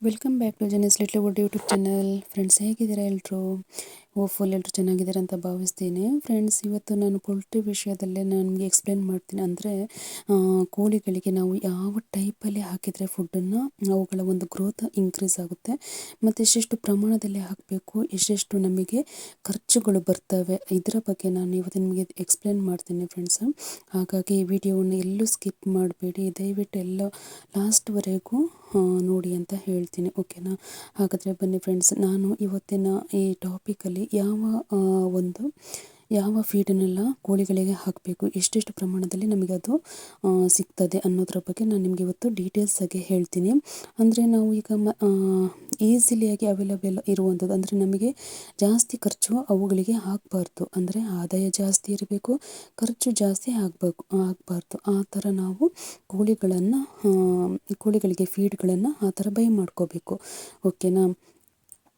Welcome back to Jeni's little wood YouTube channel. Friends, ಹೇಗಿದ್ದೀರಾ ಎಲ್ಲರೂ? Hopeful ಎಲ್ಲರೂ ಚೆನ್ನಾಗಿದ್ದಾರೆ ಅಂತ ಭಾವಿಸ್ತೀನಿ. ಫ್ರೆಂಡ್ಸ್, ಇವತ್ತು ನಾನು ಪೋಲ್ಟ್ರಿ ವಿಷಯದಲ್ಲೇ ನಾನು ನಿಮಗೆ ಎಕ್ಸ್ಪ್ಲೇನ್ ಮಾಡ್ತೀನಿ. ಅಂದರೆ ಕೋಳಿಗಳಿಗೆ ನಾವು ಯಾವ ಟೈಪಲ್ಲಿ ಹಾಕಿದರೆ ಫುಡ್ಡನ್ನು ಅವುಗಳ ಒಂದು ಗ್ರೋತ್ ಇನ್ಕ್ರೀಸ್ ಆಗುತ್ತೆ, ಮತ್ತು ಎಷ್ಟೆಷ್ಟು ಪ್ರಮಾಣದಲ್ಲಿ ಹಾಕಬೇಕು, ಎಷ್ಟೆಷ್ಟು ನಮಗೆ ಖರ್ಚುಗಳು ಬರ್ತವೆ, ಇದರ ಬಗ್ಗೆ ನಾನು ಇವತ್ತು ನಿಮಗೆ ಎಕ್ಸ್ಪ್ಲೇನ್ ಮಾಡ್ತೀನಿ ಫ್ರೆಂಡ್ಸ್. ಹಾಗಾಗಿ ಈ ವಿಡಿಯೋವನ್ನು ಎಲ್ಲೂ ಸ್ಕಿಪ್ ಮಾಡಬೇಡಿ, ದಯವಿಟ್ಟು ಎಲ್ಲ ಲಾಸ್ಟ್ವರೆಗೂ ನೋಡಿ ಅಂತ ಹೇಳ್ತೀನಿ, ಓಕೆನಾ? ಹಾಗಾದರೆ ಬನ್ನಿ ಫ್ರೆಂಡ್ಸ್, ನಾನು ಇವತ್ತಿನ ಈ ಟಾಪಿಕಲ್ಲಿ ಯಾವ ಫೀಡನ್ನೆಲ್ಲ ಕೋಳಿಗಳಿಗೆ ಹಾಕಬೇಕು, ಎಷ್ಟೆಷ್ಟು ಪ್ರಮಾಣದಲ್ಲಿ ನಮಗೆ ಅದು ಸಿಗ್ತದೆ ಅನ್ನೋದ್ರ ಬಗ್ಗೆ ನಾನು ನಿಮಗೆ ಇವತ್ತು ಡೀಟೇಲ್ಸ್ ಆಗಿ ಹೇಳ್ತೀನಿ. ಅಂದರೆ ನಾವು ಈಗ ಈಸಿಲಿಯಾಗಿ ಅವೈಲಬಲ್ ಇರುವಂಥದ್ದು, ಅಂದರೆ ನಮಗೆ ಜಾಸ್ತಿ ಖರ್ಚು ಅವುಗಳಿಗೆ ಹಾಕಬಾರ್ದು, ಅಂದರೆ ಆದಾಯ ಜಾಸ್ತಿ ಇರಬೇಕು, ಖರ್ಚು ಜಾಸ್ತಿ ಆಗಬಾರ್ದು. ಆ ಥರ ನಾವು ಕೋಳಿಗಳಿಗೆ ಫೀಡ್ಗಳನ್ನು ಆ ಥರ ಬೈ ಮಾಡ್ಕೋಬೇಕು, ಓಕೆನಾ?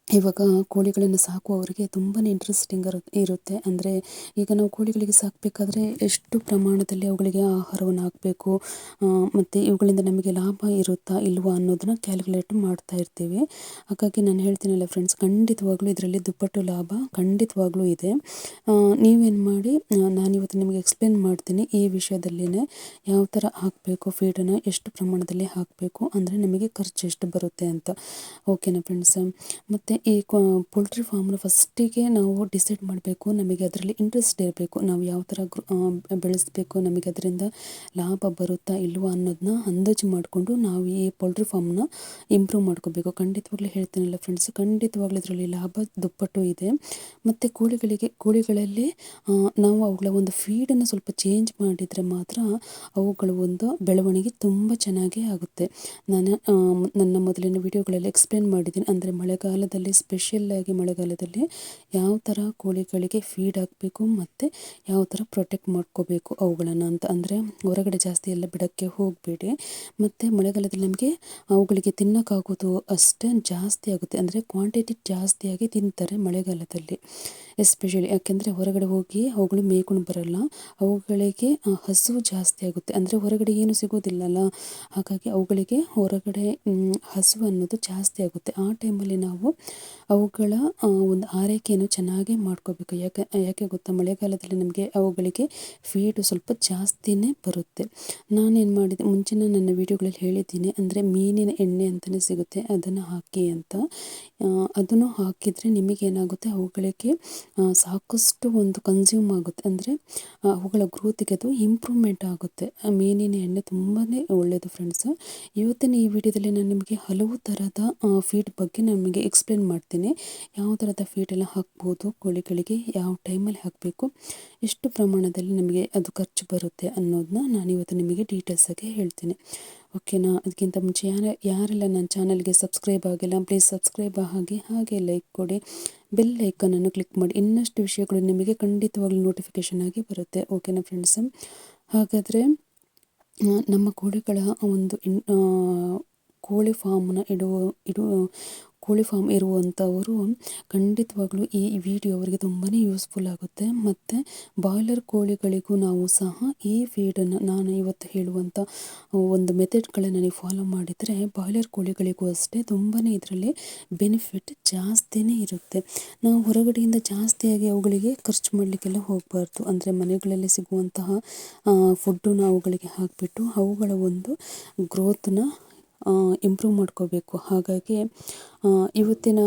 ಇವಾಗ ಕೋಳಿಗಳನ್ನು ಸಾಕುವವರಿಗೆ ತುಂಬಾ ಇಂಟ್ರೆಸ್ಟಿಂಗ್ ಇರುತ್ತೆ. ಅಂದರೆ ಈಗ ನಾವು ಕೋಳಿಗಳಿಗೆ ಸಾಕಬೇಕಾದ್ರೆ ಎಷ್ಟು ಪ್ರಮಾಣದಲ್ಲಿ ಅವುಗಳಿಗೆ ಆಹಾರವನ್ನು ಹಾಕಬೇಕು, ಮತ್ತು ಇವುಗಳಿಂದ ನಮಗೆ ಲಾಭ ಇರುತ್ತಾ ಇಲ್ವಾ ಅನ್ನೋದನ್ನ ಕ್ಯಾಲ್ಕುಲೇಟ್ ಮಾಡ್ತಾ ಇರ್ತೀವಿ. ಹಾಗಾಗಿ ನಾನು ಹೇಳ್ತೀನಲ್ಲ ಫ್ರೆಂಡ್ಸ್, ಖಂಡಿತವಾಗ್ಲೂ ಇದರಲ್ಲಿ ದುಪ್ಪಟ್ಟು ಲಾಭ ಖಂಡಿತವಾಗ್ಲೂ ಇದೆ. ನೀವೇನು ಮಾಡಿ, ನಾನಿವತ್ತು ನಿಮಗೆ ಎಕ್ಸ್ಪ್ಲೇನ್ ಮಾಡ್ತೀನಿ ಈ ವಿಷಯದಲ್ಲಿನೇ ಯಾವ ಥರ ಹಾಕಬೇಕು ಫೀಡನ್ನು, ಎಷ್ಟು ಪ್ರಮಾಣದಲ್ಲಿ ಹಾಕಬೇಕು, ಅಂದರೆ ನಮಗೆ ಖರ್ಚು ಎಷ್ಟು ಬರುತ್ತೆ ಅಂತ, ಓಕೆನಾ ಫ್ರೆಂಡ್ಸ್? ಮತ್ತು ಈ ಪೋಲ್ಟ್ರಿ ಫಾರ್ಮ್ನ ಫಸ್ಟಿಗೆ ನಾವು ಡಿಸೈಡ್ ಮಾಡಬೇಕು, ನಮಗೆ ಅದರಲ್ಲಿ ಇಂಟ್ರೆಸ್ಟ್ ಇರಬೇಕು, ನಾವು ಯಾವ ಥರ ಬೆಳೆಸಬೇಕು, ನಮಗೆ ಅದರಿಂದ ಲಾಭ ಬರುತ್ತಾ ಇಲ್ವಾ ಅನ್ನೋದನ್ನ ಅಂದಾಜು ಮಾಡಿಕೊಂಡು ನಾವು ಈ ಪೋಲ್ಟ್ರಿ ಫಾರ್ಮ್ನ ಇಂಪ್ರೂವ್ ಮಾಡ್ಕೋಬೇಕು. ಖಂಡಿತವಾಗ್ಲೂ ಹೇಳ್ತೀನಲ್ಲ ಫ್ರೆಂಡ್ಸ್, ಖಂಡಿತವಾಗ್ಲೂ ಇದರಲ್ಲಿ ಲಾಭ ದುಪ್ಪಟ್ಟು ಇದೆ. ಮತ್ತು ಕೋಳಿಗಳಲ್ಲಿ ನಾವು ಅವುಗಳ ಒಂದು ಫೀಡನ್ನು ಸ್ವಲ್ಪ ಚೇಂಜ್ ಮಾಡಿದರೆ ಮಾತ್ರ ಅವುಗಳ ಒಂದು ಬೆಳವಣಿಗೆ ತುಂಬ ಚೆನ್ನಾಗೇ ಆಗುತ್ತೆ. ನಾನು ನನ್ನ ಮೊದಲಿನ ವಿಡಿಯೋಗಳಲ್ಲಿ ಎಕ್ಸ್ಪ್ಲೇನ್ ಮಾಡಿದ್ದೀನಿ. ಅಂದರೆ ಸ್ಪೆಷಲ್ಲಾಗಿ ಮಳೆಗಾಲದಲ್ಲಿ ಯಾವ ಥರ ಕೋಳಿಗಳಿಗೆ ಫೀಡ್ ಹಾಕಬೇಕು ಮತ್ತು ಯಾವ ಥರ ಪ್ರೊಟೆಕ್ಟ್ ಮಾಡ್ಕೋಬೇಕು ಅವುಗಳನ್ನು ಅಂತ. ಅಂದರೆ ಹೊರಗಡೆ ಜಾಸ್ತಿ ಎಲ್ಲ ಬಿಡೋಕ್ಕೆ ಹೋಗಬೇಡಿ. ಮತ್ತು ಮಳೆಗಾಲದಲ್ಲಿ ನಮಗೆ ಅವುಗಳಿಗೆ ತಿನ್ನೋಕ್ಕಾಗೋದು ಅಷ್ಟೇ ಜಾಸ್ತಿ ಆಗುತ್ತೆ, ಅಂದರೆ ಕ್ವಾಂಟಿಟಿ ಜಾಸ್ತಿಯಾಗಿ ತಿಂತಾರೆ ಮಳೆಗಾಲದಲ್ಲಿ ಎಸ್ಪೆಷಲಿ. ಯಾಕೆಂದರೆ ಹೊರಗಡೆ ಹೋಗಿ ಅವುಗಳು ಮೇಯ್ಕೊಂಡು ಬರಲ್ಲ, ಅವುಗಳಿಗೆ ಹಸಿವು ಜಾಸ್ತಿ ಆಗುತ್ತೆ, ಅಂದರೆ ಹೊರಗಡೆ ಏನು ಸಿಗೋದಿಲ್ಲಲ್ಲ, ಹಾಗಾಗಿ ಅವುಗಳಿಗೆ ಹೊರಗಡೆ ಹಸಿವು ಅನ್ನೋದು ಜಾಸ್ತಿ ಆಗುತ್ತೆ. ಆ ಟೈಮಲ್ಲಿ ನಾವು ಅವುಗಳ ಒಂದು ಆರೈಕೆಯನ್ನು ಚೆನ್ನಾಗಿ ಮಾಡ್ಕೋಬೇಕು. ಯಾಕೆ ಗೊತ್ತಾ, ಮಳೆಗಾಲದಲ್ಲಿ ನಮಗೆ ಅವುಗಳಿಗೆ ಫೀಡು ಸ್ವಲ್ಪ ಜಾಸ್ತಿನೇ ಬರುತ್ತೆ. ನಾನೇನು ಮಾಡಿದೆ, ಮುಂಚಿನ ನನ್ನ ವಿಡಿಯೋಗಳಲ್ಲಿ ಹೇಳಿದ್ದೀನಿ, ಅಂದರೆ ಮೀನಿನ ಎಣ್ಣೆ ಅಂತಲೇ ಸಿಗುತ್ತೆ, ಅದನ್ನು ಹಾಕಿ ಅಂತ. ಅದನ್ನು ಹಾಕಿದರೆ ನಿಮಗೇನಾಗುತ್ತೆ, ಅವುಗಳಿಗೆ ಸಾಕಷ್ಟು ಒಂದು ಕನ್ಸ್ಯೂಮ್ ಆಗುತ್ತೆ, ಅಂದರೆ ಅವುಗಳ ಗ್ರೋತಿಗೆ ಅದು ಇಂಪ್ರೂವ್ಮೆಂಟ್ ಆಗುತ್ತೆ. ಮೀನಿನ ಎಣ್ಣೆ ತುಂಬಾ ಒಳ್ಳೆಯದು ಫ್ರೆಂಡ್ಸ್. ಇವತ್ತಿನ ಈ ವಿಡಿಯೋದಲ್ಲಿ ನಾನು ನಿಮಗೆ ಹಲವು ಥರದ ಫೀಡ್ ಬಗ್ಗೆ ನಿಮಗೆ ಎಕ್ಸ್ಪ್ಲೇನ್ ಮಾಡ್ತೀನಿ. ಯಾವ ಥರದ ಫೀಡೆಲ್ಲ ಹಾಕ್ಬೋದು ಕೋಳಿಗಳಿಗೆ, ಯಾವ ಟೈಮಲ್ಲಿ ಹಾಕಬೇಕು, ಎಷ್ಟು ಪ್ರಮಾಣದಲ್ಲಿ ನಮಗೆ ಅದು ಖರ್ಚು ಬರುತ್ತೆ ಅನ್ನೋದನ್ನ ನಾನು ಇವತ್ತು ನಿಮಗೆ ಡೀಟೇಲ್ಸ್ ಆಗಿ ಹೇಳ್ತೀನಿ, ಓಕೆನಾ? ಅದಕ್ಕಿಂತ ಮುಂಚೆ ಯಾರೆಲ್ಲ ನನ್ನ ಚಾನಲ್ಗೆ ಸಬ್ಸ್ಕ್ರೈಬ್ ಆಗಿಲ್ಲ, ಪ್ಲೀಸ್ ಸಬ್ಸ್ಕ್ರೈಬ್ ಆಗಿ, ಹಾಗೆ ಲೈಕ್ ಕೊಡಿ, ಬೆಲ್ ಐಕನನ್ನು ಕ್ಲಿಕ್ ಮಾಡಿ, ಇನ್ನಷ್ಟು ವಿಷಯಗಳು ನಿಮಗೆ ಖಂಡಿತವಾಗ್ಲೂ ನೋಟಿಫಿಕೇಷನ್ ಆಗಿ ಬರುತ್ತೆ, ಓಕೆನಾ ಫ್ರೆಂಡ್ಸ್? ಹಾಗಾದರೆ ನಮ್ಮ ಕೋಳಿಗಳ ಒಂದು ಕೋಳಿ ಫಾರ್ಮ್ ಇರುವಂಥವರು ಖಂಡಿತವಾಗ್ಲೂ ಈ ವಿಡಿಯೋ ಅವರಿಗೆ ತುಂಬಾ ಯೂಸ್ಫುಲ್ ಆಗುತ್ತೆ. ಮತ್ತು ಬಾಯ್ಲರ್ ಕೋಳಿಗಳಿಗೂ ನಾವು ಸಹ ಈ ಫೀಡನ್ನು, ನಾನು ಇವತ್ತು ಹೇಳುವಂಥ ಒಂದು ಮೆಥಡ್ಗಳನ್ನು ನೀವು ಫಾಲೋ ಮಾಡಿದರೆ ಬಾಯ್ಲರ್ ಕೋಳಿಗಳಿಗೂ ಅಷ್ಟೇ ತುಂಬಾ ಇದರಲ್ಲಿ ಬೆನಿಫಿಟ್ ಜಾಸ್ತಿನೇ ಇರುತ್ತೆ. ನಾವು ಹೊರಗಡೆಯಿಂದ ಜಾಸ್ತಿಯಾಗಿ ಅವುಗಳಿಗೆ ಖರ್ಚು ಮಾಡಲಿಕ್ಕೆಲ್ಲ ಹೋಗಬಾರ್ದು. ಅಂದರೆ ಮನೆಗಳಲ್ಲಿ ಸಿಗುವಂತಹ ಫುಡ್ಡನ್ನು ಅವುಗಳಿಗೆ ಹಾಕಿಬಿಟ್ಟು ಅವುಗಳ ಒಂದು ಗ್ರೋತನ್ನ ಇಂಪ್ರೂವ್ ಮಾಡ್ಕೋಬೇಕು. ಹಾಗಾಗಿ ಇವತ್ತಿನ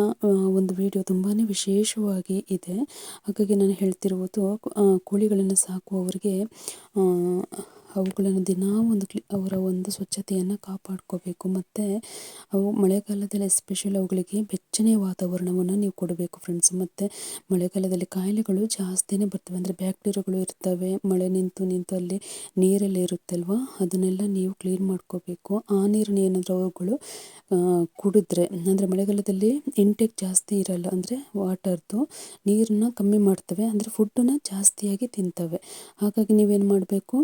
ಒಂದು ವಿಡಿಯೋ ತುಂಬಾ ವಿಶೇಷವಾಗಿ ಇದೆ. ಹಾಗಾಗಿ ನಾನು ಹೇಳ್ತಿರುವುದು, ಕೋಳಿಗಳನ್ನು ಸಾಕುವವರಿಗೆ ಅವುಗಳನ್ನು ದಿನಾ ಅವರ ಒಂದು ಸ್ವಚ್ಛತೆಯನ್ನು ಕಾಪಾಡ್ಕೋಬೇಕು. ಮತ್ತು ಅವು ಮಳೆಗಾಲದಲ್ಲಿ ಎಸ್ಪೆಷಲಿ ಅವುಗಳಿಗೆ ಬೆಚ್ಚನೆಯ ವಾತಾವರಣವನ್ನು ನೀವು ಕೊಡಬೇಕು ಫ್ರೆಂಡ್ಸ್. ಮತ್ತು ಮಳೆಗಾಲದಲ್ಲಿ ಕಾಯಿಲೆಗಳು ಜಾಸ್ತಿನೇ ಬರ್ತವೆ, ಅಂದರೆ ಬ್ಯಾಕ್ಟೀರಿಯಾಗಳು ಇರ್ತವೆ, ಮಳೆ ನಿಂತು ಅಲ್ಲಿ ನೀರೆಲ್ಲ ಇರುತ್ತೆ ಅಲ್ವಾ, ಅದನ್ನೆಲ್ಲ ನೀವು ಕ್ಲೀನ್ ಮಾಡ್ಕೋಬೇಕು. ಆ ನೀರನ್ನು ಏನಾದರೂ ಅವುಗಳು ಕುಡಿದ್ರೆ, ಅಂದರೆ ಮಳೆಗಾಲದಲ್ಲಿ ಇಂಟೇಕ್ ಜಾಸ್ತಿ ಇರಲ್ಲ, ಅಂದರೆ ವಾಟರ್ದು ನೀರನ್ನ ಕಮ್ಮಿ ಮಾಡ್ತವೆ, ಅಂದರೆ ಫುಡ್ಡನ್ನು ಜಾಸ್ತಿಯಾಗಿ ತಿಂತವೆ. ಹಾಗಾಗಿ ನೀವೇನು ಮಾಡಬೇಕು,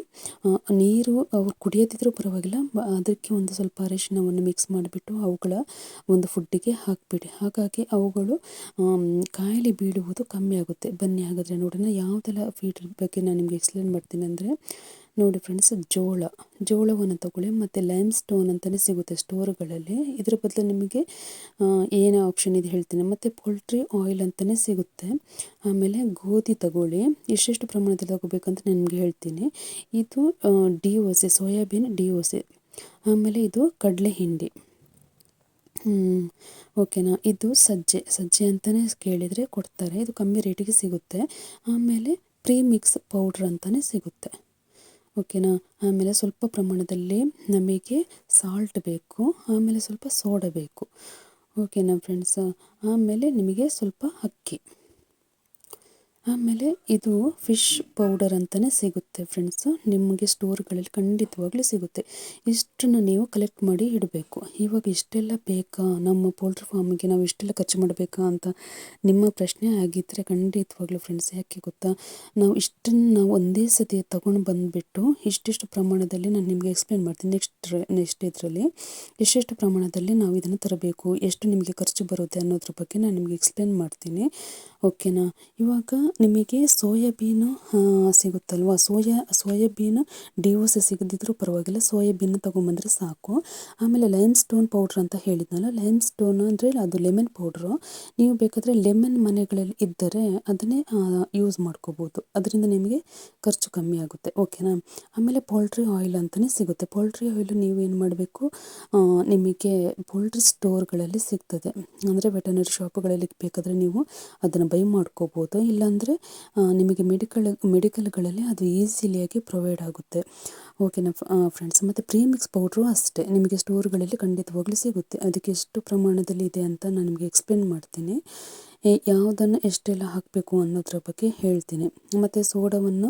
ನೀರು ಅವ್ರು ಕುಡಿಯೋದಿದ್ರೂ ಪರವಾಗಿಲ್ಲ, ಅದಕ್ಕೆ ಒಂದು ಸ್ವಲ್ಪ ಅರಿಶಿನವನ್ನು ಮಿಕ್ಸ್ ಮಾಡಿಬಿಟ್ಟು ಅವುಗಳ ಒಂದು ಫುಡ್ಡಿಗೆ ಹಾಕಿಬಿಡಿ. ಹಾಗಾಗಿ ಅವುಗಳು ಕಾಯಿಲೆ ಬೀಳುವುದು ಕಮ್ಮಿ ಆಗುತ್ತೆ. ಬನ್ನಿ ಹಾಗಾದರೆ ನೋಡೋಣ ಯಾವುದೆಲ್ಲ ಫೀಡ್ ಬಗ್ಗೆ ನಾನು ನಿಮಗೆ ಎಕ್ಸ್ಪ್ಲೇನ್ ಮಾಡ್ತೀನಿ. ಅಂದರೆ ನೋಡಿ ಫ್ರೆಂಡ್ಸ್, ಜೋಳವನ್ನು ತಗೊಳ್ಳಿ. ಮತ್ತು ಲೈಮ್ ಸ್ಟೋನ್ ಅಂತಲೇ ಸಿಗುತ್ತೆ ಸ್ಟೋರ್ಗಳಲ್ಲಿ. ಇದರ ಬದಲು ನಿಮಗೆ ಏನು ಆಪ್ಷನ್ ಇದೆ ಹೇಳ್ತೀನಿ. ಮತ್ತು ಪೋಲ್ಟ್ರಿ ಆಯಿಲ್ ಅಂತಲೇ ಸಿಗುತ್ತೆ. ಆಮೇಲೆ ಗೋಧಿ ತಗೊಳ್ಳಿ. ಎಷ್ಟೆಷ್ಟು ಪ್ರಮಾಣದಲ್ಲಿ ತಗೋಬೇಕಂತ ನಿಮಗೆ ಹೇಳ್ತೀನಿ. ಇದು DOC, ಸೋಯಾಬೀನ್ DOC. ಆಮೇಲೆ ಇದು ಕಡಲೆ ಹಿಂಡಿ. ಓಕೆನಾ. ಇದು ಸಜ್ಜೆ ಅಂತಲೇ ಕೇಳಿದರೆ ಕೊಡ್ತಾರೆ. ಇದು ಕಮ್ಮಿ ರೇಟಿಗೆ ಸಿಗುತ್ತೆ. ಆಮೇಲೆ ಪ್ರೀಮಿಕ್ಸ್ ಪೌಡ್ರ್ ಅಂತಲೇ ಸಿಗುತ್ತೆ. ಓಕೆನಾ. ಆಮೇಲೆ ಸ್ವಲ್ಪ ಪ್ರಮಾಣದಲ್ಲಿ ನಮಗೆ ಸಾಲ್ಟ್ ಬೇಕು. ಆಮೇಲೆ ಸ್ವಲ್ಪ ಸೋಡಾ ಬೇಕು. ಓಕೆನಾ ಫ್ರೆಂಡ್ಸ್. ಆಮೇಲೆ ನಿಮಗೆ ಸ್ವಲ್ಪ ಅಕ್ಕಿ. ಆಮೇಲೆ ಇದು ಫಿಶ್ ಪೌಡರ್ ಅಂತಲೇ ಸಿಗುತ್ತೆ ಫ್ರೆಂಡ್ಸು. ನಿಮಗೆ ಸ್ಟೋರ್ಗಳಲ್ಲಿ ಖಂಡಿತವಾಗ್ಲೂ ಸಿಗುತ್ತೆ. ಇಷ್ಟನ್ನು ನೀವು ಕಲೆಕ್ಟ್ ಮಾಡಿ ಇಡಬೇಕು. ಇವಾಗ ಇಷ್ಟೆಲ್ಲ ಬೇಕಾ ನಮ್ಮ ಪೋಲ್ಟ್ರಿ ಫಾರ್ಮಿಗೆ, ನಾವು ಇಷ್ಟೆಲ್ಲ ಖರ್ಚು ಮಾಡಬೇಕಾ ಅಂತ ನಿಮ್ಮ ಪ್ರಶ್ನೆ ಆಗಿದ್ದರೆ ಖಂಡಿತವಾಗ್ಲೂ ಫ್ರೆಂಡ್ಸ್. ಯಾಕೆ ಗೊತ್ತಾ, ನಾವು ಒಂದೇ ಸತಿ ತೊಗೊಂಡು ಬಂದುಬಿಟ್ಟು ಇಷ್ಟಿಷ್ಟು ಪ್ರಮಾಣದಲ್ಲಿ ನಾನು ನಿಮಗೆ ಎಕ್ಸ್ಪ್ಲೇನ್ ಮಾಡ್ತೀನಿ. ನೆಕ್ಸ್ಟ್ ಇದರಲ್ಲಿ ಎಷ್ಟೆಷ್ಟು ಪ್ರಮಾಣದಲ್ಲಿ ನಾವು ಇದನ್ನು ತರಬೇಕು, ಎಷ್ಟು ನಿಮಗೆ ಖರ್ಚು ಬರುತ್ತೆ ಅನ್ನೋದ್ರ ಬಗ್ಗೆ ನಾನು ನಿಮಗೆ ಎಕ್ಸ್ಪ್ಲೇನ್ ಮಾಡ್ತೀನಿ. ಓಕೆನಾ. ಇವಾಗ ನಿಮಗೆ ಸೋಯಾಬೀನು ಸಿಗುತ್ತಲ್ವ, ಸೋಯಾಬೀನು DOC ಸಿಗದಿದ್ರೂ ಪರವಾಗಿಲ್ಲ, ಸೋಯಾಬೀನು ತೊಗೊಂಬಂದರೆ ಸಾಕು. ಆಮೇಲೆ ಲೈಮ್ ಸ್ಟೋನ್ ಪೌಡ್ರ್ ಅಂತ ಹೇಳಿದ್ನಲ್ಲ, ಲೈಮ್ ಸ್ಟೋನ್ ಅಂದರೆ ಅದು ಲೆಮನ್ ಪೌಡ್ರು. ನೀವು ಬೇಕಾದರೆ ಲೆಮನ್ ಮನೆಗಳಲ್ಲಿ ಇದ್ದರೆ ಅದನ್ನೇ ಯೂಸ್ ಮಾಡ್ಕೋಬೋದು. ಅದರಿಂದ ನಿಮಗೆ ಖರ್ಚು ಕಮ್ಮಿ ಆಗುತ್ತೆ. ಓಕೆನಾ. ಆಮೇಲೆ ಪೋಲ್ಟ್ರಿ ಆಯಿಲ್ ಅಂತಲೇ ಸಿಗುತ್ತೆ. ಪೋಲ್ಟ್ರಿ ಆಯಿಲು ನೀವೇನು ಮಾಡಬೇಕು, ನಿಮಗೆ ಪೋಲ್ಟ್ರಿ ಸ್ಟೋರ್ಗಳಲ್ಲಿ ಸಿಗ್ತದೆ. ಅಂದರೆ ವೆಟರ್ನರಿ ಶಾಪುಗಳಲ್ಲಿ ಬೇಕಾದರೆ ನೀವು ಅದನ್ನು ಬೈ ಮಾಡ್ಕೋಬೋದು. ಇಲ್ಲಾಂದರೆ ನಿಮಗೆ ಮೆಡಿಕಲ್ಗಳಲ್ಲಿ ಅದು ಈಸಿಲಿಯಾಗಿ ಪ್ರೊವೈಡ್ ಆಗುತ್ತೆ. ಓಕೆನಾ ಫ್ರೆಂಡ್ಸ್. ಮತ್ತು ಪ್ರೀಮಿಕ್ಸ್ ಪೌಡ್ರು ಅಷ್ಟೇ ನಿಮಗೆ ಸ್ಟೋರ್ಗಳಲ್ಲಿ ಖಂಡಿತವಾಗ್ಲೂ ಸಿಗುತ್ತೆ. ಅದಕ್ಕೆ ಎಷ್ಟು ಪ್ರಮಾಣದಲ್ಲಿ ಇದೆ ಅಂತ ನಾನು ನಿಮಗೆ ಎಕ್ಸ್ಪ್ಲೇನ್ ಮಾಡ್ತೀನಿ. ಯಾವುದನ್ನು ಎಷ್ಟೆಲ್ಲ ಹಾಕಬೇಕು ಅನ್ನೋದ್ರ ಬಗ್ಗೆ ಹೇಳ್ತೀನಿ. ಮತ್ತು ಸೋಡಾವನ್ನು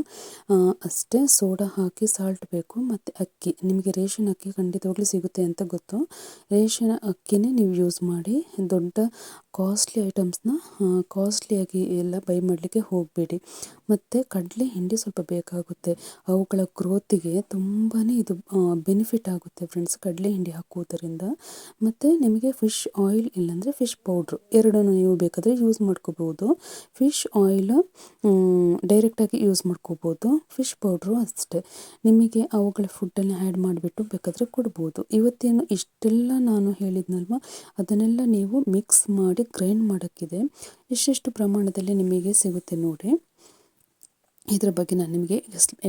ಅಷ್ಟೇ, ಸೋಡಾ ಹಾಕಿ, ಸಾಲ್ಟ್ ಬೇಕು. ಮತ್ತು ಅಕ್ಕಿ, ನಿಮಗೆ ರೇಷನ್ ಅಕ್ಕಿ ಖಂಡಿತವಾಗ್ಲೂ ಸಿಗುತ್ತೆ ಅಂತ ಗೊತ್ತು. ರೇಷನ್ ಅಕ್ಕಿನೇ ನೀವು ಯೂಸ್ ಮಾಡಿ. ದೊಡ್ಡ ಕಾಸ್ಟ್ಲಿ ಐಟಮ್ಸ್ನ ಕಾಸ್ಟ್ಲಿಯಾಗಿ ಎಲ್ಲ ಬೈ ಮಾಡಲಿಕ್ಕೆ ಹೋಗಬೇಡಿ. ಮತ್ತು ಕಡಲೆ ಹಿಂಡಿ ಸ್ವಲ್ಪ ಬೇಕಾಗುತ್ತೆ. ಅವುಗಳ ಗ್ರೋತಿಗೆ ತುಂಬಾ ಇದು ಬೆನಿಫಿಟ್ ಆಗುತ್ತೆ ಫ್ರೆಂಡ್ಸ್, ಕಡಲೆ ಹಿಂಡಿ ಹಾಕುವುದರಿಂದ. ಮತ್ತು ನಿಮಗೆ ಫಿಶ್ ಆಯಿಲ್ ಇಲ್ಲಾಂದರೆ ಫಿಶ್ ಪೌಡ್ರು ಎರಡನ್ನೂ ನೀವು ಬೇಕಾದರೆ ಯೂಸ್ ಮಾಡ್ಕೋಬೋದು. ಫಿಶ್ ಆಯಿಲು ಡೈರೆಕ್ಟಾಗಿ ಯೂಸ್ ಮಾಡ್ಕೋಬೋದು. ಫಿಶ್ ಪೌಡ್ರು ಅಷ್ಟೇ ನಿಮಗೆ ಅವುಗಳ ಫುಡ್ಡನ್ನು ಆ್ಯಡ್ ಮಾಡಿಬಿಟ್ಟು ಬೇಕಾದರೆ ಕೊಡ್ಬೋದು. ಇವತ್ತೇನು ಇಷ್ಟೆಲ್ಲ ನಾನು ಹೇಳಿದ್ನಲ್ವ, ಅದನ್ನೆಲ್ಲ ನೀವು ಮಿಕ್ಸ್ ಮಾಡಿ ಗ್ರೈಂಡ್ ಮಾಡೋಕ್ಕಿದೆ. ಎಷ್ಟೆಷ್ಟು ಪ್ರಮಾಣದಲ್ಲಿ ನಿಮಗೆ ಸಿಗುತ್ತೆ ನೋಡಿ. ಇದರ ಬಗ್ಗೆ ನಾನು ನಿಮಗೆ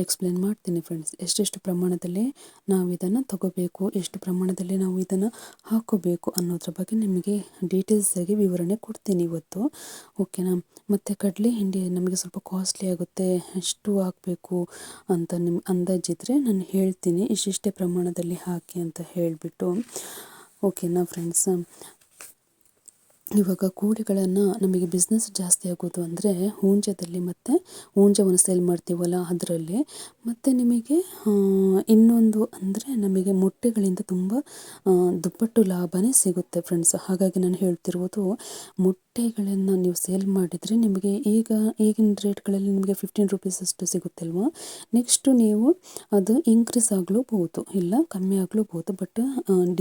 ಎಕ್ಸ್ಪ್ಲೇನ್ ಮಾಡ್ತೀನಿ ಫ್ರೆಂಡ್ಸ್. ಎಷ್ಟೆಷ್ಟು ಪ್ರಮಾಣದಲ್ಲಿ ನಾವು ಇದನ್ನು ತಗೋಬೇಕು, ಎಷ್ಟು ಪ್ರಮಾಣದಲ್ಲಿ ನಾವು ಇದನ್ನು ಹಾಕೋಬೇಕು ಅನ್ನೋದ್ರ ಬಗ್ಗೆ ನಿಮಗೆ ಡೀಟೇಲ್ಸಾಗಿ ವಿವರಣೆ ಕೊಡ್ತೀನಿ ಇವತ್ತು. ಓಕೆನಾ. ಮತ್ತು ಕಡಲೆ ಹಿಂಡಿ ನಮಗೆ ಸ್ವಲ್ಪ ಕಾಸ್ಟ್ಲಿ ಆಗುತ್ತೆ, ಎಷ್ಟು ಹಾಕಬೇಕು ಅಂತ ನಿಮ್ಮ ಅಂದಾಜಿದ್ರೆ ನಾನು ಹೇಳ್ತೀನಿ, ಇಷ್ಟಿಷ್ಟೇ ಪ್ರಮಾಣದಲ್ಲಿ ಹಾಕಿ ಅಂತ ಹೇಳಿಬಿಟ್ಟು. ಓಕೆನಾ ಫ್ರೆಂಡ್ಸ್. ಇವಾಗ ಕೋಳಿಗಳನ್ನು ನಮಗೆ ಬಿಸ್ನೆಸ್ ಜಾಸ್ತಿ ಆಗೋದು ಅಂದರೆ ಹುಂಜದಲ್ಲಿ, ಮತ್ತು ಹುಂಜವನ್ನು ಸೇಲ್ ಮಾಡ್ತೀವಲ್ಲ ಅದರಲ್ಲಿ. ಮತ್ತು ನಿಮಗೆ ಇನ್ನೊಂದು ಅಂದರೆ ನಮಗೆ ಮೊಟ್ಟೆಗಳಿಂದ ತುಂಬ ದುಪ್ಪಟ್ಟು ಲಾಭವೇ ಸಿಗುತ್ತೆ ಫ್ರೆಂಡ್ಸ್. ಹಾಗಾಗಿ ನಾನು ಹೇಳ್ತಿರುವುದು, ಮೊಟ್ಟೆಗಳನ್ನು ನೀವು ಸೇಲ್ ಮಾಡಿದರೆ ನಿಮಗೆ ಈಗಿನ ರೇಟ್ಗಳಲ್ಲಿ ನಿಮಗೆ 15 ರೂಪೀಸ್ ಅಷ್ಟು ಸಿಗುತ್ತಲ್ವ. ನೆಕ್ಸ್ಟು ನೀವು ಅದು ಇನ್ಕ್ರೀಸ್ ಆಗಲೂಬಹುದು, ಇಲ್ಲ ಕಮ್ಮಿ ಆಗಲೂಬಹುದು. ಬಟ್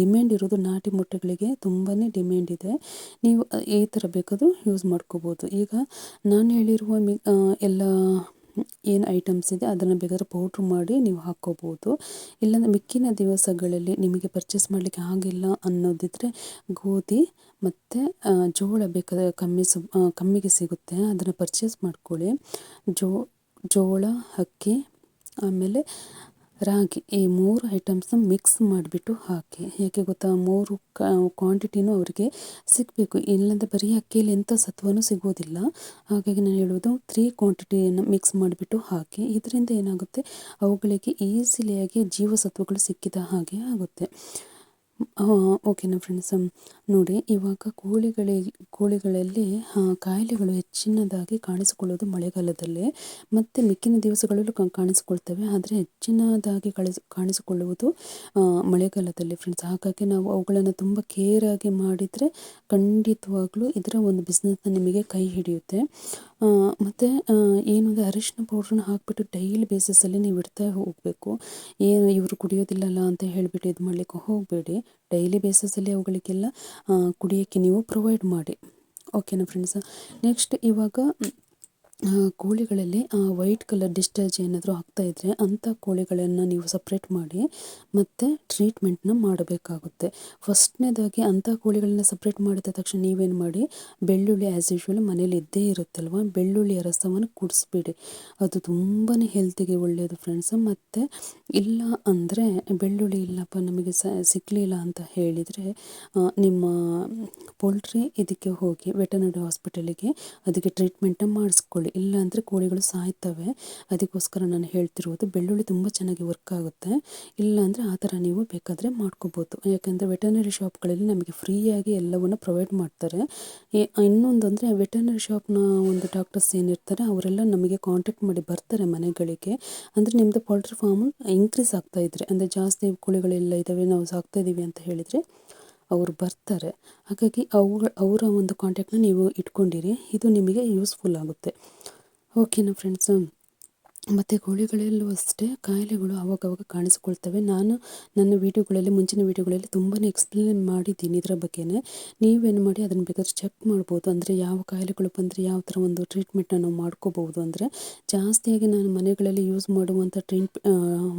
ಡಿಮ್ಯಾಂಡ್ ಇರೋದು ನಾಟಿ ಮೊಟ್ಟೆಗಳಿಗೆ ತುಂಬಾ ಡಿಮ್ಯಾಂಡ್ ಇದೆ. ನೀವು ಈ ಥರ ಬೇಕಾದರೂ ಯೂಸ್ ಮಾಡ್ಕೋಬೋದು. ಈಗ ನಾನು ಹೇಳಿರುವ ಎಲ್ಲ ಏನು ಐಟಮ್ಸ್ ಇದೆ ಅದನ್ನು ಬೇಕಾದರೆ ಪೌಡ್ರ್ ಮಾಡಿ ನೀವು ಹಾಕ್ಕೋಬೋದು. ಇಲ್ಲಾಂದರೆ ಮಿಕ್ಕಿನ ದಿವಸಗಳಲ್ಲಿ ನಿಮಗೆ ಪರ್ಚೇಸ್ ಮಾಡಲಿಕ್ಕೆ ಆಗಿಲ್ಲ ಅನ್ನೋದಿದ್ದರೆ ಗೋಧಿ ಮತ್ತು ಜೋಳ ಬೇಕಾದರೆ ಕಮ್ಮಿಗೆ ಸಿಗುತ್ತೆ, ಅದನ್ನು ಪರ್ಚೇಸ್ ಮಾಡ್ಕೊಳ್ಳಿ. ಜೋಳ, ಅಕ್ಕಿ, ಆಮೇಲೆ ರಾಗಿ, ಈ 3 ಐಟಮ್ಸ್ನ ಮಿಕ್ಸ್ ಮಾಡಿಬಿಟ್ಟು ಹಾಕಿ. ಯಾಕೆ ಗೊತ್ತಾ, 3 ಕ್ವಾಂಟಿಟಿನೂ ಅವರಿಗೆ ಸಿಗಬೇಕು. ಇಲ್ಲಾಂದರೆ ಬರೀ ಅಕ್ಕಿಯಲ್ಲಿ ಎಂಥ ಸತ್ವನೂ ಸಿಗೋದಿಲ್ಲ. ಹಾಗಾಗಿ ನಾನು ಹೇಳೋದು 3 ಕ್ವಾಂಟಿಟಿಯನ್ನು ಮಿಕ್ಸ್ ಮಾಡಿಬಿಟ್ಟು ಹಾಕಿ. ಇದರಿಂದ ಏನಾಗುತ್ತೆ, ಅವುಗಳಿಗೆ ಈಸಿಲಿಯಾಗಿ ಜೀವಸತ್ವಗಳು ಸಿಕ್ಕಿದ ಹಾಗೆ ಆಗುತ್ತೆ. ಓಕೆನಾ ಫ್ರೆಂಡ್ಸ್. ನೋಡಿ, ಇವಾಗ ಕೋಳಿಗಳಲ್ಲಿ ಕಾಯಿಲೆಗಳು ಹೆಚ್ಚಿನದಾಗಿ ಕಾಣಿಸಿಕೊಳ್ಳೋದು ಮಳೆಗಾಲದಲ್ಲಿ, ಮತ್ತು ಮಿಕ್ಕಿನ ದಿವಸಗಳಲ್ಲೂ ಕಾಣಿಸಿಕೊಳ್ತವೆ. ಆದರೆ ಹೆಚ್ಚಿನದಾಗಿ ಕಾಣಿಸಿಕೊಳ್ಳುವುದು ಮಳೆಗಾಲದಲ್ಲಿ ಫ್ರೆಂಡ್ಸ್. ಹಾಗಾಗಿ ನಾವು ಅವುಗಳನ್ನು ತುಂಬ ಕೇರಾಗಿ ಮಾಡಿದರೆ ಖಂಡಿತವಾಗ್ಲೂ ಇದರ ಒಂದು ಬಿಸ್ನೆಸ್ನ ನಿಮಗೆ ಕೈ ಹಿಡಿಯುತ್ತೆ. ಮತ್ತು ಏನಂದರೆ ಅರಿಶಿನ ಪೌಡ್ರನ್ನ ಹಾಕಿಬಿಟ್ಟು ಡೈಲಿ ಬೇಸಿಸಲ್ಲಿ ನೀವು ಇಡ್ತಾ ಹೋಗಬೇಕು. ಏನು ಇವರು ಕುಡಿಯೋದಿಲ್ಲಲ್ಲ ಅಂತ ಹೇಳಿಬಿಟ್ಟು ಇದು ಮಾಡಲಿಕ್ಕೆ ಹೋಗಬೇಡಿ. ಡೈಲಿ ಬೇಸಿಸಲ್ಲಿ ಅವುಗಳಿಗೆಲ್ಲ ಕುಡಿಯೋಕ್ಕೆ ನೀವು ಪ್ರೊವೈಡ್ ಮಾಡಿ. ಓಕೆನಾ ಫ್ರೆಂಡ್ಸ್. ನೆಕ್ಸ್ಟ್ ಇವಾಗ ಕೋಳಿಗಳಲ್ಲಿ ವೈಟ್ ಕಲರ್ ಡಿಸ್ಚಾರ್ಜ್ ಏನಾದರೂ ಆಗ್ತಾಯಿದ್ರೆ ಅಂಥ ಕೋಳಿಗಳನ್ನು ನೀವು ಸಪ್ರೇಟ್ ಮಾಡಿ ಮತ್ತು ಟ್ರೀಟ್ಮೆಂಟ್ನ ಮಾಡಬೇಕಾಗುತ್ತೆ. ಫಸ್ಟ್ನೇದಾಗಿ ಅಂಥ ಕೋಳಿಗಳನ್ನ ಸಪ್ರೇಟ್ ಮಾಡಿದ ತಕ್ಷಣ ನೀವೇನು ಮಾಡಿ, ಬೆಳ್ಳುಳ್ಳಿ ಆ್ಯಸ್ ಯೂಶ್ವಲ್ ಮನೇಲಿ ಇದ್ದೇ ಇರುತ್ತಲ್ವ, ಬೆಳ್ಳುಳ್ಳಿಯ ರಸವನ್ನು ಕುಡಿಸ್ಬಿಡಿ. ಅದು ತುಂಬಾ ಹೆಲ್ತಿಗೆ ಒಳ್ಳೆಯದು ಫ್ರೆಂಡ್ಸ್. ಮತ್ತು ಇಲ್ಲ ಅಂದರೆ ಬೆಳ್ಳುಳ್ಳಿ ಇಲ್ಲಪ್ಪ ನಮಗೆ ಸಿಗಲಿಲ್ಲ ಅಂತ ಹೇಳಿದರೆ ನಿಮ್ಮ ಪೋಲ್ಟ್ರಿ ಇದಕ್ಕೆ ಹೋಗಿ ವೆಟರ್ನರಿ ಹಾಸ್ಪಿಟಲಿಗೆ ಅದಕ್ಕೆ ಟ್ರೀಟ್ಮೆಂಟನ್ನು ಮಾಡಿಸ್ಕೊಳ್ಳಿ. ಇಲ್ಲ ಅಂದರೆ ಕೋಳಿಗಳು ಸಾಯ್ತವೆ. ಅದಕ್ಕೋಸ್ಕರ ನಾನು ಹೇಳ್ತಿರೋದು, ಬೆಳ್ಳುಳ್ಳಿ ತುಂಬ ಚೆನ್ನಾಗಿ ವರ್ಕ್ ಆಗುತ್ತೆ. ಇಲ್ಲ ಅಂದರೆ ಆ ಥರ ನೀವು ಬೇಕಾದರೆ ಮಾಡ್ಕೋಬೋದು. ಯಾಕೆಂದರೆ ವೆಟರ್ನರಿ ಶಾಪ್ಗಳಲ್ಲಿ ನಮಗೆ ಫ್ರೀಯಾಗಿ ಎಲ್ಲವನ್ನು ಪ್ರೊವೈಡ್ ಮಾಡ್ತಾರೆ. ಇನ್ನೊಂದು ಅಂದರೆ ವೆಟರ್ನರಿ ಶಾಪ್ನ ಒಂದು ಡಾಕ್ಟರ್ಸ್ ಏನಿರ್ತಾರೆ ಅವರೆಲ್ಲ ನಮಗೆ ಕಾಂಟ್ಯಾಕ್ಟ್ ಮಾಡಿ ಬರ್ತಾರೆ ಮನೆಗಳಿಗೆ. ಅಂದರೆ ನಿಮ್ಮದು ಪೋಲ್ಟ್ರಿ ಫಾರ್ಮ್ ಇನ್ಕ್ರೀಸ್ ಆಗ್ತಾಯಿದ್ರೆ, ಅಂದರೆ ಜಾಸ್ತಿ ಕೋಳಿಗಳೆಲ್ಲ ಇದ್ದಾವೆ ನಾವು ಸಾಕ್ತಾ ಇದ್ದೀವಿ ಅಂತ ಹೇಳಿದರೆ ಅವರು ಬರ್ತಾರೆ. ಹಾಗಾಗಿ ಅವರ ಒಂದು ಕಾಂಟ್ಯಾಕ್ಟ್ನ ನೀವು ಇಟ್ಕೊಂಡಿರಿ, ಇದು ನಿಮಗೆ ಯೂಸ್ಫುಲ್ ಆಗುತ್ತೆ. ಓಕೆನಾ ಫ್ರೆಂಡ್ಸ್. ಮತ್ತು ಕೋಳಿಗಳಲ್ಲೂ ಅಷ್ಟೇ ಕಾಯಿಲೆಗಳು ಆವಾಗವಾಗ ಕಾಣಿಸ್ಕೊಳ್ತವೆ. ನಾನು ನನ್ನ ವೀಡಿಯೋಗಳಲ್ಲಿ, ಮುಂಚಿನ ವೀಡಿಯೋಗಳಲ್ಲಿ ತುಂಬಾ ಎಕ್ಸ್ಪ್ಲೇನ್ ಮಾಡಿದ್ದೀನಿ ಇದರ ಬಗ್ಗೆನೇ. ನೀವೇನು ಮಾಡಿ ಅದನ್ನು ಬೇಕಾದ್ರೆ ಚೆಕ್ ಮಾಡ್ಬೋದು. ಅಂದರೆ ಯಾವ ಕಾಯಿಲೆಗಳು ಬಂದರೆ ಯಾವ ಥರ ಒಂದು ಟ್ರೀಟ್ಮೆಂಟನ್ನು ನಾವು ಮಾಡ್ಕೋಬೋದು. ಅಂದರೆ ಜಾಸ್ತಿಯಾಗಿ ನಾನು ಮನೆಗಳಲ್ಲಿ ಯೂಸ್ ಮಾಡುವಂಥ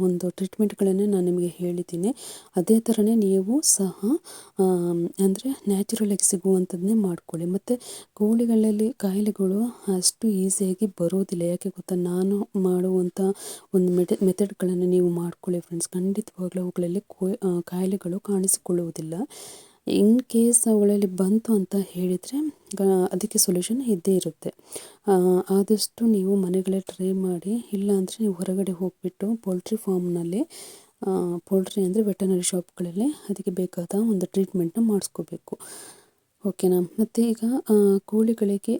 ಒಂದು ಟ್ರೀಟ್ಮೆಂಟ್ಗಳನ್ನೇ ನಾನು ನಿಮಗೆ ಹೇಳಿದ್ದೀನಿ. ಅದೇ ಥರನೇ ನೀವು ಸಹ ಅಂದರೆ ನ್ಯಾಚುರಲಾಗಿ ಸಿಗುವಂಥದ್ದನ್ನೇ ಮಾಡ್ಕೊಳ್ಳಿ. ಮತ್ತು ಕೋಳಿಗಳಲ್ಲಿ ಕಾಯಿಲೆಗಳು ಅಷ್ಟು ಈಸಿಯಾಗಿ ಬರೋದಿಲ್ಲ. ಯಾಕೆ ಗೊತ್ತಾ, ನಾನು ಮಾಡುವಂಥ ಒಂದು ಮೆಥಡ್ಗಳನ್ನು ನೀವು ಮಾಡ್ಕೊಳ್ಳಿ ಫ್ರೆಂಡ್ಸ್. ಖಂಡಿತವಾಗ್ಲೂ ಅವುಗಳಲ್ಲಿ ಕಾಯಿಲೆಗಳು ಕಾಣಿಸಿಕೊಳ್ಳುವುದಿಲ್ಲ. ಇನ್ ಕೇಸ್ ಅವುಗಳಲ್ಲಿ ಬಂತು ಅಂತ ಹೇಳಿದರೆ ಅದಕ್ಕೆ ಸೊಲ್ಯೂಷನ್ ಇದ್ದೇ ಇರುತ್ತೆ. ಆದಷ್ಟು ನೀವು ಮನೆಗಳೇ ಟ್ರೈ ಮಾಡಿ. ಇಲ್ಲಾಂದರೆ ನೀವು ಹೊರಗಡೆ ಹೋಗಿಬಿಟ್ಟು ಪೋಲ್ಟ್ರಿ ಫಾರ್ಮ್ನಲ್ಲಿ, ಪೋಲ್ಟ್ರಿ ಅಂದರೆ ವೆಟರ್ನರಿ ಶಾಪ್ಗಳಲ್ಲಿ ಅದಕ್ಕೆ ಬೇಕಾದ ಒಂದು ಟ್ರೀಟ್ಮೆಂಟ್ನ ಮಾಡಿಸ್ಕೋಬೇಕು. ಓಕೆನಾ. ಮತ್ತು ಈಗ ಕೋಳಿಗಳಿಗೆ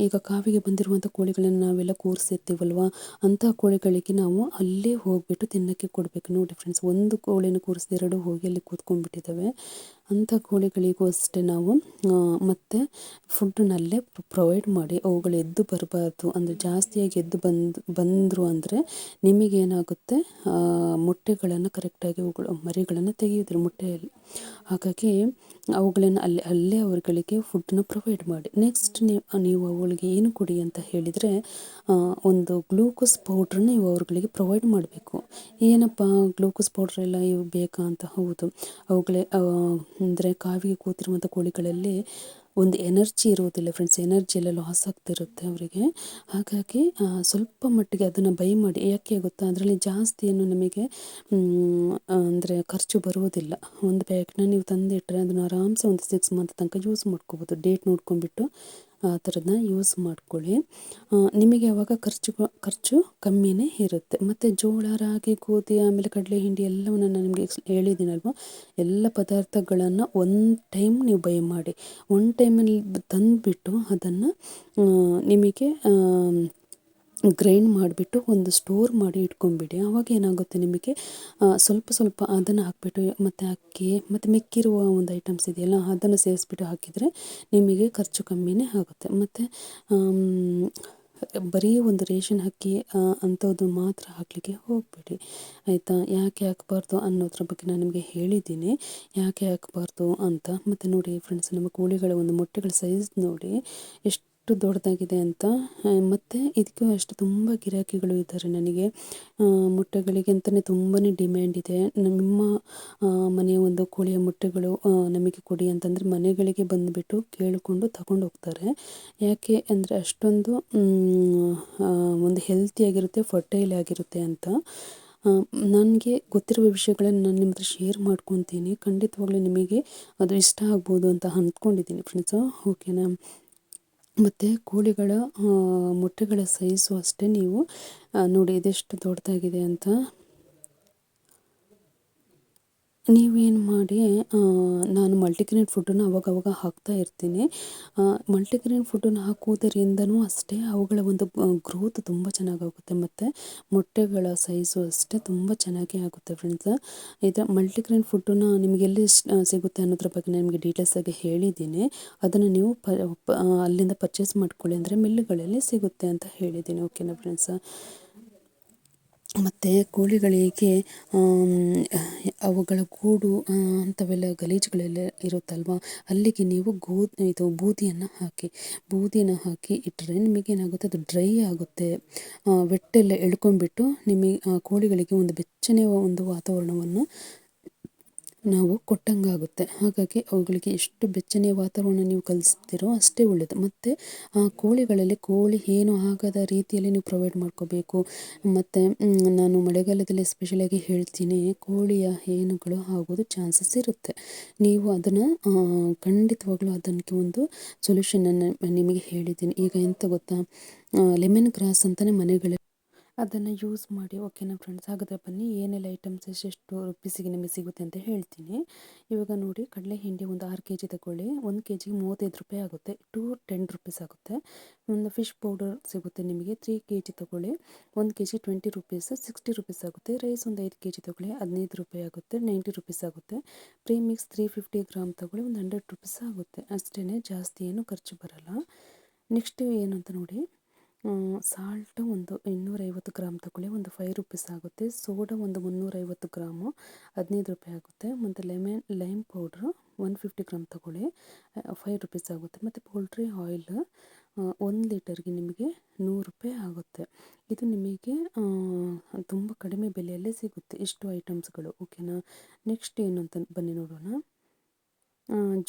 ಈಗ ಕಾವಿಗೆ ಬಂದಿರುವಂಥ ಕೋಳಿಗಳನ್ನು ನಾವೆಲ್ಲ ಕೂರಿಸಿರ್ತೀವಲ್ವ, ಅಂಥ ಕೋಳಿಗಳಿಗೆ ನಾವು ಅಲ್ಲೇ ಹೋಗಿಬಿಟ್ಟು ತಿನ್ನೋಕ್ಕೆ ಕೊಡಬೇಕು. ನೋಡಿ ಫ್ರೆಂಡ್ಸ್, ಒಂದು ಕೋಳಿನ ಕೂರಿಸಿದ 2 ಹೋಗಿ ಅಲ್ಲಿ ಕೂತ್ಕೊಂಡ್ಬಿಟ್ಟಿದ್ದಾವೆ. ಅಂಥ ಕೋಳಿಗಳಿಗೂ ಅಷ್ಟೇ ನಾವು ಮತ್ತು ಫುಡ್ಡನ್ನಲ್ಲೇ ಪ್ರೊವೈಡ್ ಮಾಡಿ. ಅವುಗಳು ಎದ್ದು ಬರಬಾರ್ದು. ಅಂದರೆ ಜಾಸ್ತಿಯಾಗಿ ಎದ್ದು ಬಂದರು ಅಂದರೆ ನಿಮಗೇನಾಗುತ್ತೆ, ಮೊಟ್ಟೆಗಳನ್ನು ಕರೆಕ್ಟಾಗಿ ಅವುಗಳು ಮರಿಗಳನ್ನು ತೆಗೆಯೋದಿಲ್ಲ ಮೊಟ್ಟೆಯಲ್ಲಿ. ಹಾಗಾಗಿ ಅವುಗಳನ್ನು ಅಲ್ಲೇ ಅವುಗಳಿಗೆ ಫುಡ್ಡನ್ನ ಪ್ರೊವೈಡ್ ಮಾಡಿ. ನೆಕ್ಸ್ಟ್ ನೀವು ಅವುಗಳಿಗೆ ಏನು ಕೊಡಿ ಅಂತ ಹೇಳಿದರೆ, ಒಂದು ಗ್ಲೂಕೋಸ್ ಪೌಡ್ರನ್ನ ನೀವು ಅವ್ರುಗಳಿಗೆ ಪ್ರೊವೈಡ್ ಮಾಡಬೇಕು. ಏನಪ್ಪ ಗ್ಲೂಕೋಸ್ ಪೌಡ್ರೆಲ್ಲ ಇವು ಬೇಕಾ ಅಂತ. ಹೌದು, ಅವುಗಳೇ ಅಂದರೆ ಕಾವಿಗೆ ಕೂತಿರುವಂಥ ಕೋಳಿಗಳಲ್ಲಿ ಒಂದು ಎನರ್ಜಿ ಇರುವುದಿಲ್ಲ ಫ್ರೆಂಡ್ಸ್. ಎನರ್ಜಿ ಎಲ್ಲ ಲಾಸ್ ಆಗ್ತಿರುತ್ತೆ ಅವರಿಗೆ. ಹಾಗಾಗಿ ಸ್ವಲ್ಪ ಮಟ್ಟಿಗೆ ಅದನ್ನು ಬೈ ಮಾಡಿ. ಯಾಕೆ ಗೊತ್ತಾ, ಅದರಲ್ಲಿ ಜಾಸ್ತಿ ಏನು ನಮಗೆ ಅಂದರೆ ಖರ್ಚು ಬರುವುದಿಲ್ಲ. ಒಂದು ಪ್ಯಾಕ್ನ ನೀವು ತಂದಿಟ್ಟರೆ ಅದನ್ನು ಆರಾಮ್ಸೆ ಒಂದು 6 ಮಂತ್ ತನಕ ಯೂಸ್ ಮಾಡ್ಕೋಬೋದು. ಡೇಟ್ ನೋಡ್ಕೊಂಡ್ಬಿಟ್ಟು ಆ ಥರದನ್ನ ಯೂಸ್ ಮಾಡ್ಕೊಳ್ಳಿ. ನಿಮಗೆ ಆವಾಗ ಖರ್ಚು ಕಮ್ಮಿನೇ ಇರುತ್ತೆ. ಮತ್ತು ಜೋಳ, ರಾಗಿ, ಗೋಧಿ, ಆಮೇಲೆ ಕಡಲೆ ಹಿಂಡಿ ಎಲ್ಲವನ್ನು ನಾನು ನಿಮಗೆ ಹೇಳಿದ್ದೀನಲ್ವ, ಎಲ್ಲ ಪದಾರ್ಥಗಳನ್ನು ಒಂದು ಟೈಮ್ ನೀವು ಬೈ ಮಾಡಿ. ಒಂದು ಟೈಮಲ್ಲಿ ತಂದುಬಿಟ್ಟು ಅದನ್ನು ನಿಮಗೆ ಗ್ರೈಂಡ್ ಮಾಡಿಬಿಟ್ಟು ಒಂದು ಸ್ಟೋರ್ ಮಾಡಿ ಇಟ್ಕೊಂಡ್ಬಿಡಿ. ಆವಾಗ ಏನಾಗುತ್ತೆ, ನಿಮಗೆ ಸ್ವಲ್ಪ ಸ್ವಲ್ಪ ಅದನ್ನು ಹಾಕಿಬಿಟ್ಟು ಮತ್ತು ಅಕ್ಕಿ ಮತ್ತು ಮಿಕ್ಕಿರುವ ಒಂದು ಐಟಮ್ಸ್ ಇದೆಯಲ್ಲ ಅದನ್ನು ಸೇರಿಸ್ಬಿಟ್ಟು ಹಾಕಿದರೆ ನಿಮಗೆ ಖರ್ಚು ಕಮ್ಮಿನೇ ಆಗುತ್ತೆ. ಮತ್ತು ಬರೀ ಒಂದು ರೇಷನ್ ಅಕ್ಕಿ ಅಂಥದ್ದು ಮಾತ್ರ ಹಾಕಲಿಕ್ಕೆ ಹೋಗಬೇಡಿ, ಆಯಿತಾ. ಯಾಕೆ ಹಾಕಬಾರ್ದು ಅನ್ನೋದ್ರ ಬಗ್ಗೆ ನಾನು ನಿಮಗೆ ಹೇಳಿದ್ದೀನಿ, ಯಾಕೆ ಹಾಕಬಾರ್ದು ಅಂತ. ಮತ್ತು ನೋಡಿ ಫ್ರೆಂಡ್ಸ್, ನಮ್ಮ ಕೋಳಿಗಳ ಒಂದು ಮೊಟ್ಟೆಗಳ ಸೈಜ್ ನೋಡಿ ಎಷ್ಟು ದೊಡ್ಡದಾಗಿದೆ ಅಂತ. ಮತ್ತು ಇದಕ್ಕೂ ಅಷ್ಟು ತುಂಬ ಗಿರಾಕಿಗಳು ಇದ್ದಾರೆ ನನಗೆ. ಮೊಟ್ಟೆಗಳಿಗೆ ಅಂತಲೇ ತುಂಬಾ ಡಿಮ್ಯಾಂಡ್ ಇದೆ. ನಿಮ್ಮ ಮನೆಯ ಒಂದು ಕೋಳಿಯ ಮೊಟ್ಟೆಗಳು ನಮಗೆ ಕೊಡಿ ಅಂತಂದರೆ ಮನೆಗಳಿಗೆ ಬಂದುಬಿಟ್ಟು ಕೇಳಿಕೊಂಡು ತಗೊಂಡು ಹೋಗ್ತಾರೆ. ಯಾಕೆ ಅಂದರೆ ಅಷ್ಟೊಂದು ಒಂದು ಹೆಲ್ತಿಯಾಗಿರುತ್ತೆ, ಫರ್ಟೈಲ್ ಆಗಿರುತ್ತೆ ಅಂತ. ನನಗೆ ಗೊತ್ತಿರುವ ವಿಷಯಗಳನ್ನು ನಾನು ನಿಮ್ಮ ಹತ್ರ ಶೇರ್ ಮಾಡ್ಕೊತೀನಿ. ಖಂಡಿತವಾಗ್ಲೂ ನಿಮಗೆ ಅದು ಇಷ್ಟ ಆಗ್ಬೋದು ಅಂತ ಅಂದ್ಕೊಂಡಿದ್ದೀನಿ ಫ್ರೆಂಡ್ಸು. ಓಕೆನಾ. ಮತ್ತು ಕೋಳಿಗಳ ಮೊಟ್ಟೆಗಳ ಸೈಜು ಅಷ್ಟೇ. ನೀವು ನೋಡಿ ಇದೆಷ್ಟು ದೊಡ್ಡದಾಗಿದೆ ಅಂತ. ನೀವೇನು ಮಾಡಿ, ನಾನು ಮಲ್ಟಿಗ್ರೇನ್ ಫುಡ್ಡನ್ನು ಅವಾಗವಾಗ ಹಾಕ್ತಾ ಇರ್ತೀನಿ. ಮಲ್ಟಿಗ್ರೇನ್ ಫುಡ್ಡನ್ನು ಹಾಕುವುದರಿಂದನೂ ಅಷ್ಟೇ ಅವುಗಳ ಒಂದು ಗ್ರೋತ್ ತುಂಬ ಚೆನ್ನಾಗಾಗುತ್ತೆ. ಮತ್ತು ಮೊಟ್ಟೆಗಳ ಸೈಜು ಅಷ್ಟೇ ತುಂಬ ಚೆನ್ನಾಗೇ ಆಗುತ್ತೆ ಫ್ರೆಂಡ್ಸ್. ಇದು ಮಲ್ಟಿಗ್ರೇನ್ ಫುಡ್ಡನ್ನು ನಿಮಗೆಲ್ಲಿ ಸಿಗುತ್ತೆ ಅನ್ನೋದ್ರ ಬಗ್ಗೆ ನಾನು ನಿಮಗೆ ಡೀಟೇಲ್ಸಾಗಿ ಹೇಳಿದ್ದೀನಿ. ಅದನ್ನು ನೀವು ಅಲ್ಲಿಂದ ಪರ್ಚೇಸ್ ಮಾಡ್ಕೊಳ್ಳಿ, ಅಂದರೆ ಮಿಲ್ಲುಗಳಲ್ಲಿ ಸಿಗುತ್ತೆ ಅಂತ ಹೇಳಿದ್ದೀನಿ. ಓಕೆನಾ ಫ್ರೆಂಡ್ಸ್. ಮತ್ತು ಕೋಳಿಗಳಿಗೆ ಅವುಗಳ ಗೂಡು ಅಂಥವೆಲ್ಲ ಗಲೀಜುಗಳೆಲ್ಲ ಇರುತ್ತಲ್ವ, ಅಲ್ಲಿಗೆ ನೀವು ಇದು ಬೂದಿನ ಹಾಕಿ ಇಟ್ಟರೆ ನಿಮಗೇನಾಗುತ್ತೆ, ಅದು ಡ್ರೈ ಆಗುತ್ತೆ, ವೆಟ್ಟೆಲ್ಲ ಎಳ್ಕೊಂಡ್ಬಿಟ್ಟು ನಿಮಗೆ ಕೋಳಿಗಳಿಗೆ ಒಂದು ಬೆಚ್ಚನೆಯ ಒಂದು ವಾತಾವರಣವನ್ನು ನಾವು ಕೊಟ್ಟಂಗಾಗುತ್ತೆ. ಹಾಗಾಗಿ ಅವುಗಳಿಗೆ ಎಷ್ಟು ಬೆಚ್ಚನೆಯ ವಾತಾವರಣ ನೀವು ಕಲಿಸ್ತೀರೋ ಅಷ್ಟೇ ಒಳ್ಳೆಯದು. ಮತ್ತು ಕೋಳಿಗಳಲ್ಲಿ ಕೋಳಿ ಏನು ಆಗದ ರೀತಿಯಲ್ಲಿ ನೀವು ಪ್ರೊವೈಡ್ ಮಾಡ್ಕೋಬೇಕು. ಮತ್ತು ನಾನು ಮಳೆಗಾಲದಲ್ಲಿ ಎಸ್ಪೆಷಲಾಗಿ ಹೇಳ್ತೀನಿ, ಕೋಳಿಯ ಹೇನುಗಳು ಆಗೋದು ಚಾನ್ಸಸ್ ಇರುತ್ತೆ. ನೀವು ಅದನ್ನು ಖಂಡಿತವಾಗ್ಲೂ ಅದಕ್ಕೆ ಒಂದು ಸೊಲ್ಯೂಷನನ್ನು ನಿಮಗೆ ಹೇಳಿದ್ದೀನಿ. ಈಗ ಎಂತ ಗೊತ್ತಾ, ಲೆಮನ್ ಗ್ರಾಸ್ ಅಂತಲೇ ಮನೆಗಳಲ್ಲಿ ಅದನ್ನು ಯೂಸ್ ಮಾಡಿ. ಓಕೆನಾ ಫ್ರೆಂಡ್ಸ್, ಹಾಗಾದರೆ ಬನ್ನಿ ಏನೆಲ್ಲ ಐಟಮ್ಸ್ ಎಷ್ಟೆಷ್ಟು ರುಪೀಸಿಗೆ ನಿಮಗೆ ಸಿಗುತ್ತೆ ಅಂತ ಹೇಳ್ತೀನಿ. ಇವಾಗ ನೋಡಿ, ಕಡಲೆ ಹಿಂಡಿ ಒಂದು 6 kg ತಗೊಳ್ಳಿ. 1 kgಗೆ 35 ರೂಪಾಯಿ ಆಗುತ್ತೆ, 10 ರೂಪೀಸ್ ಆಗುತ್ತೆ. ಒಂದು ಫಿಶ್ ಪೌಡರ್ ಸಿಗುತ್ತೆ ನಿಮಗೆ 3 kg ತಗೊಳ್ಳಿ. 1 kg 20 ರೂಪೀಸ್, 60 ರೂಪೀಸ್ ಆಗುತ್ತೆ. ರೈಸ್ ಒಂದು 5 kg ತಗೊಳ್ಳಿ, 15 ರೂಪಾಯಿ ಆಗುತ್ತೆ, 90 ರೂಪೀಸ್ ಆಗುತ್ತೆ. ಪ್ರೀಮಿಕ್ಸ್ 350 ಗ್ರಾಮ್ ತಗೊಳ್ಳಿ, ಒಂದು 100 ರೂಪೀಸ್ ಆಗುತ್ತೆ. ಅಷ್ಟೇ, ಜಾಸ್ತಿ ಏನು ಖರ್ಚು ಬರಲ್ಲ. ನೆಕ್ಸ್ಟ್ ಏನು ಅಂತ ನೋಡಿ, ಸಾಲ್ಟು ಒಂದು 250 ಗ್ರಾಮ್ ತಗೊಳ್ಳಿ, ಒಂದು 5 ರೂಪೀಸ್ ಆಗುತ್ತೆ. ಸೋಡಾ ಒಂದು 350 ಗ್ರಾಮು, 15 ರೂಪಾಯಿ ಆಗುತ್ತೆ. ಮತ್ತು ಲೈಮ್ ಪೌಡ್ರು 150 ಗ್ರಾಮ್ ತಗೊಳ್ಳಿ, 5 ರೂಪೀಸ್ ಆಗುತ್ತೆ. ಮತ್ತು ಪೋಲ್ಟ್ರಿ ಆಯಿಲ್ 1 ಲೀಟರ್ಗೆ ನಿಮಗೆ 100 ರೂಪಾಯಿ ಆಗುತ್ತೆ. ಇದು ನಿಮಗೆ ತುಂಬ ಕಡಿಮೆ ಬೆಲೆಯಲ್ಲೇ ಸಿಗುತ್ತೆ ಇಷ್ಟು ಐಟಮ್ಸ್ಗಳು. ಓಕೆನಾ. ನೆಕ್ಸ್ಟ್ ಏನು ಅಂತ ಬನ್ನಿ ನೋಡೋಣ.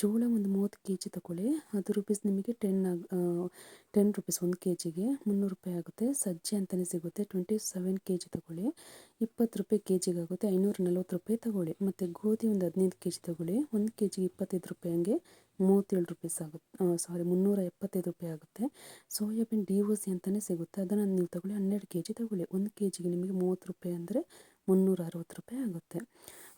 ಜೋಳ ಒಂದು 30 kg ತಗೊಳ್ಳಿ, ಅದು ರೂಪೀಸ್ ನಿಮಗೆ 10 ರೂಪೀಸ್ 1 kgಗೆ, 300 ರೂಪಾಯಿ ಆಗುತ್ತೆ. ಸಜ್ಜೆ ಅಂತಲೇ ಸಿಗುತ್ತೆ, 27 kg ತಗೊಳ್ಳಿ, 20 ರೂಪಾಯಿ kgಗೆ ಆಗುತ್ತೆ, 540 ರೂಪಾಯಿ ತಗೊಳ್ಳಿ. ಮತ್ತು ಗೋಧಿ ಒಂದು 15 kg ತಗೊಳ್ಳಿ, 1 kgಗೆ 25 ರೂಪಾಯಿ, ಹಂಗೆ 37 ರೂಪೀಸ್ ಆಗುತ್ತೆ, 375 ರೂಪಾಯಿ ಆಗುತ್ತೆ. ಸೋಯಾಬೀನ್ DOC ಅಂತಲೇ ಸಿಗುತ್ತೆ, ಅದನ್ನು ನೀವು ತಗೊಳ್ಳಿ, 12 kg ತಗೊಳ್ಳಿ, 1 kgಗೆ ನಿಮಗೆ 30 ರೂಪಾಯಿ, ಅಂದರೆ 360 ರೂಪಾಯಿ ಆಗುತ್ತೆ.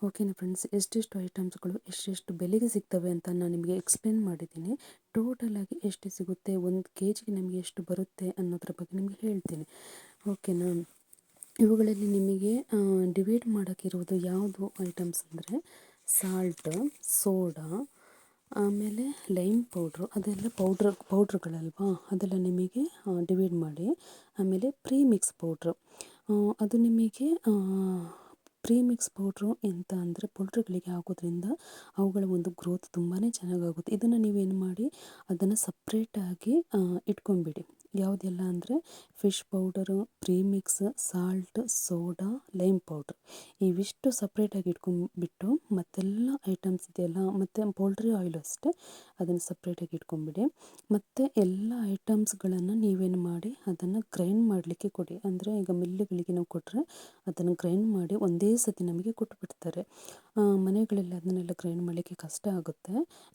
ಓಕೆನಾ ಫ್ರೆಂಡ್ಸ್, ಎಷ್ಟೆಷ್ಟು ಐಟಮ್ಸ್ಗಳು ಎಷ್ಟೆಷ್ಟು ಬೆಲೆಗೆ ಸಿಗ್ತವೆ ಅಂತ ನಾನು ನಿಮಗೆ ಎಕ್ಸ್ಪ್ಲೇನ್ ಮಾಡಿದ್ದೀನಿ. ಟೋಟಲಾಗಿ ಎಷ್ಟು ಸಿಗುತ್ತೆ, 1 kgಗೆ ನಿಮಗೆ ಎಷ್ಟು ಬರುತ್ತೆ ಅನ್ನೋದ್ರ ಬಗ್ಗೆ ನಿಮಗೆ ಹೇಳ್ತೀನಿ. ಓಕೆನಾ. ಇವುಗಳಲ್ಲಿ ನಿಮಗೆ ಡಿವೈಡ್ ಮಾಡೋಕ್ಕಿರೋದು ಯಾವುದು ಐಟಮ್ಸ್ ಅಂದರೆ ಸಾಲ್ಟ್, ಸೋಡಾ, ಆಮೇಲೆ ಲೈಮ್ ಪೌಡ್ರು, ಅದೆಲ್ಲ ಪೌಡ್ರುಗಳಲ್ವಾ, ಅದೆಲ್ಲ ನಿಮಗೆ ಡಿವೈಡ್ ಮಾಡಿ. ಆಮೇಲೆ ಪ್ರೀಮಿಕ್ಸ್ ಪೌಡ್ರು, ಅದು ನಿಮಗೆ ಪ್ರೀಮಿಕ್ಸ್ ಪೌಡ್ರು ಎಂತ ಅಂದರೆ ಪೌಡ್ರುಗಳಿಗೆ ಹಾಕೋದ್ರಿಂದ ಅವುಗಳ ಒಂದು ಗ್ರೋತ್ ತುಂಬಾ ಚೆನ್ನಾಗಾಗುತ್ತೆ. ಇದನ್ನು ನೀವೇನು ಮಾಡಿ, ಅದನ್ನು ಸಪ್ರೇಟಾಗಿ ಇಟ್ಕೊಂಬಿಡಿ. ಯಾವುದೆಲ್ಲ ಅಂದರೆ fish powder, premix, salt, soda, lime powder, ಇವಿಷ್ಟು ಸಪ್ರೇಟಾಗಿ ಇಟ್ಕೊಂಡ್ಬಿಟ್ಟು, ಮತ್ತೆಲ್ಲ ಐಟಮ್ಸ್ ಇದೆಯಲ್ಲ, ಮತ್ತು ಪೌಲ್ಟ್ರಿ ಆಯಿಲು ಅಷ್ಟೇ, ಅದನ್ನು ಸಪ್ರೇಟಾಗಿ ಇಟ್ಕೊಂಬಿಡಿ. ಮತ್ತು ಎಲ್ಲ ಐಟಮ್ಸ್ಗಳನ್ನು ನೀವೇನು ಮಾಡಿ, ಅದನ್ನು ಗ್ರೈಂಡ್ ಮಾಡಲಿಕ್ಕೆ ಕೊಡಿ. ಅಂದರೆ ಈಗ ಮಿಲ್ಲುಗಳಿಗೆ ನಾವು ಕೊಟ್ಟರೆ ಅದನ್ನು ಗ್ರೈಂಡ್ ಮಾಡಿ ಒಂದೇ ಸತಿ ನಮಗೆ ಕೊಟ್ಟುಬಿಡ್ತಾರೆ. ಮನೆಗಳಲ್ಲಿ ಅದನ್ನೆಲ್ಲ ಗ್ರೈಂಡ್ ಮಾಡಲಿಕ್ಕೆ ಕಷ್ಟ ಆಗುತ್ತೆ.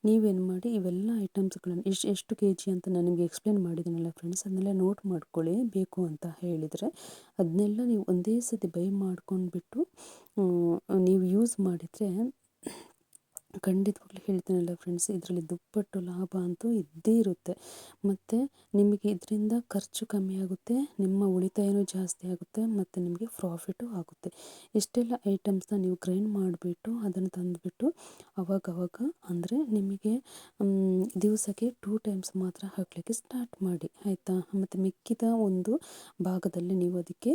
ನೀವೇನು ಮಾಡಿ, ಇವೆಲ್ಲ ಐಟಮ್ಸ್ಗಳನ್ನು ಎಷ್ಟು kg ಅಂತ ನಾನು ನಿಮಗೆ ಎಕ್ಸ್ಪ್ಲೇನ್ ಮಾಡಿದ್ದೀನಲ್ಲ ಫ್ರೆಂಡ್ಸ್, ಅದನ್ನೆಲ್ಲ ನೋಟ್ ಮಾಡ್ಕೊಳ್ಳಿ. ಬೇಕು ಅಂತ ಹೇಳಿದರೆ ಅದನ್ನೆಲ್ಲ ನೀವು ಒಂದೇ ಸತಿ ಬೈ ಮಾಡ್ಕೊಂಡ್ಬಿಟ್ಟು ನೀವು ಯೂಸ್ ಮಾಡಿದರೆ ಖಂಡಿತವಾಗ್ಲೂ ಹೇಳ್ತೀನಲ್ಲ ಫ್ರೆಂಡ್ಸ್, ಇದರಲ್ಲಿ ದುಪ್ಪಟ್ಟು ಲಾಭ ಅಂತೂ ಇದ್ದೇ ಇರುತ್ತೆ. ಮತ್ತು ನಿಮಗೆ ಇದರಿಂದ ಖರ್ಚು ಕಮ್ಮಿ ಆಗುತ್ತೆ, ನಿಮ್ಮ ಉಳಿತಾಯನೂ ಜಾಸ್ತಿ ಆಗುತ್ತೆ, ಮತ್ತು ನಿಮಗೆ ಪ್ರಾಫಿಟು ಆಗುತ್ತೆ. ಇಷ್ಟೆಲ್ಲ ಐಟಮ್ಸ್ನ ನೀವು ಗ್ರೈಂಡ್ ಮಾಡಿಬಿಟ್ಟು ಅದನ್ನು ತಂದುಬಿಟ್ಟು ಅವಾಗವಾಗ, ಅಂದರೆ ನಿಮಗೆ ದಿವಸಕ್ಕೆ 2 ಟೈಮ್ಸ್ ಮಾತ್ರ ಹಾಕಲಿಕ್ಕೆ ಸ್ಟಾರ್ಟ್ ಮಾಡಿ, ಆಯಿತಾ. ಮತ್ತು ಮಿಕ್ಕಿದ ಒಂದು ಭಾಗದಲ್ಲಿ ನೀವು ಅದಕ್ಕೆ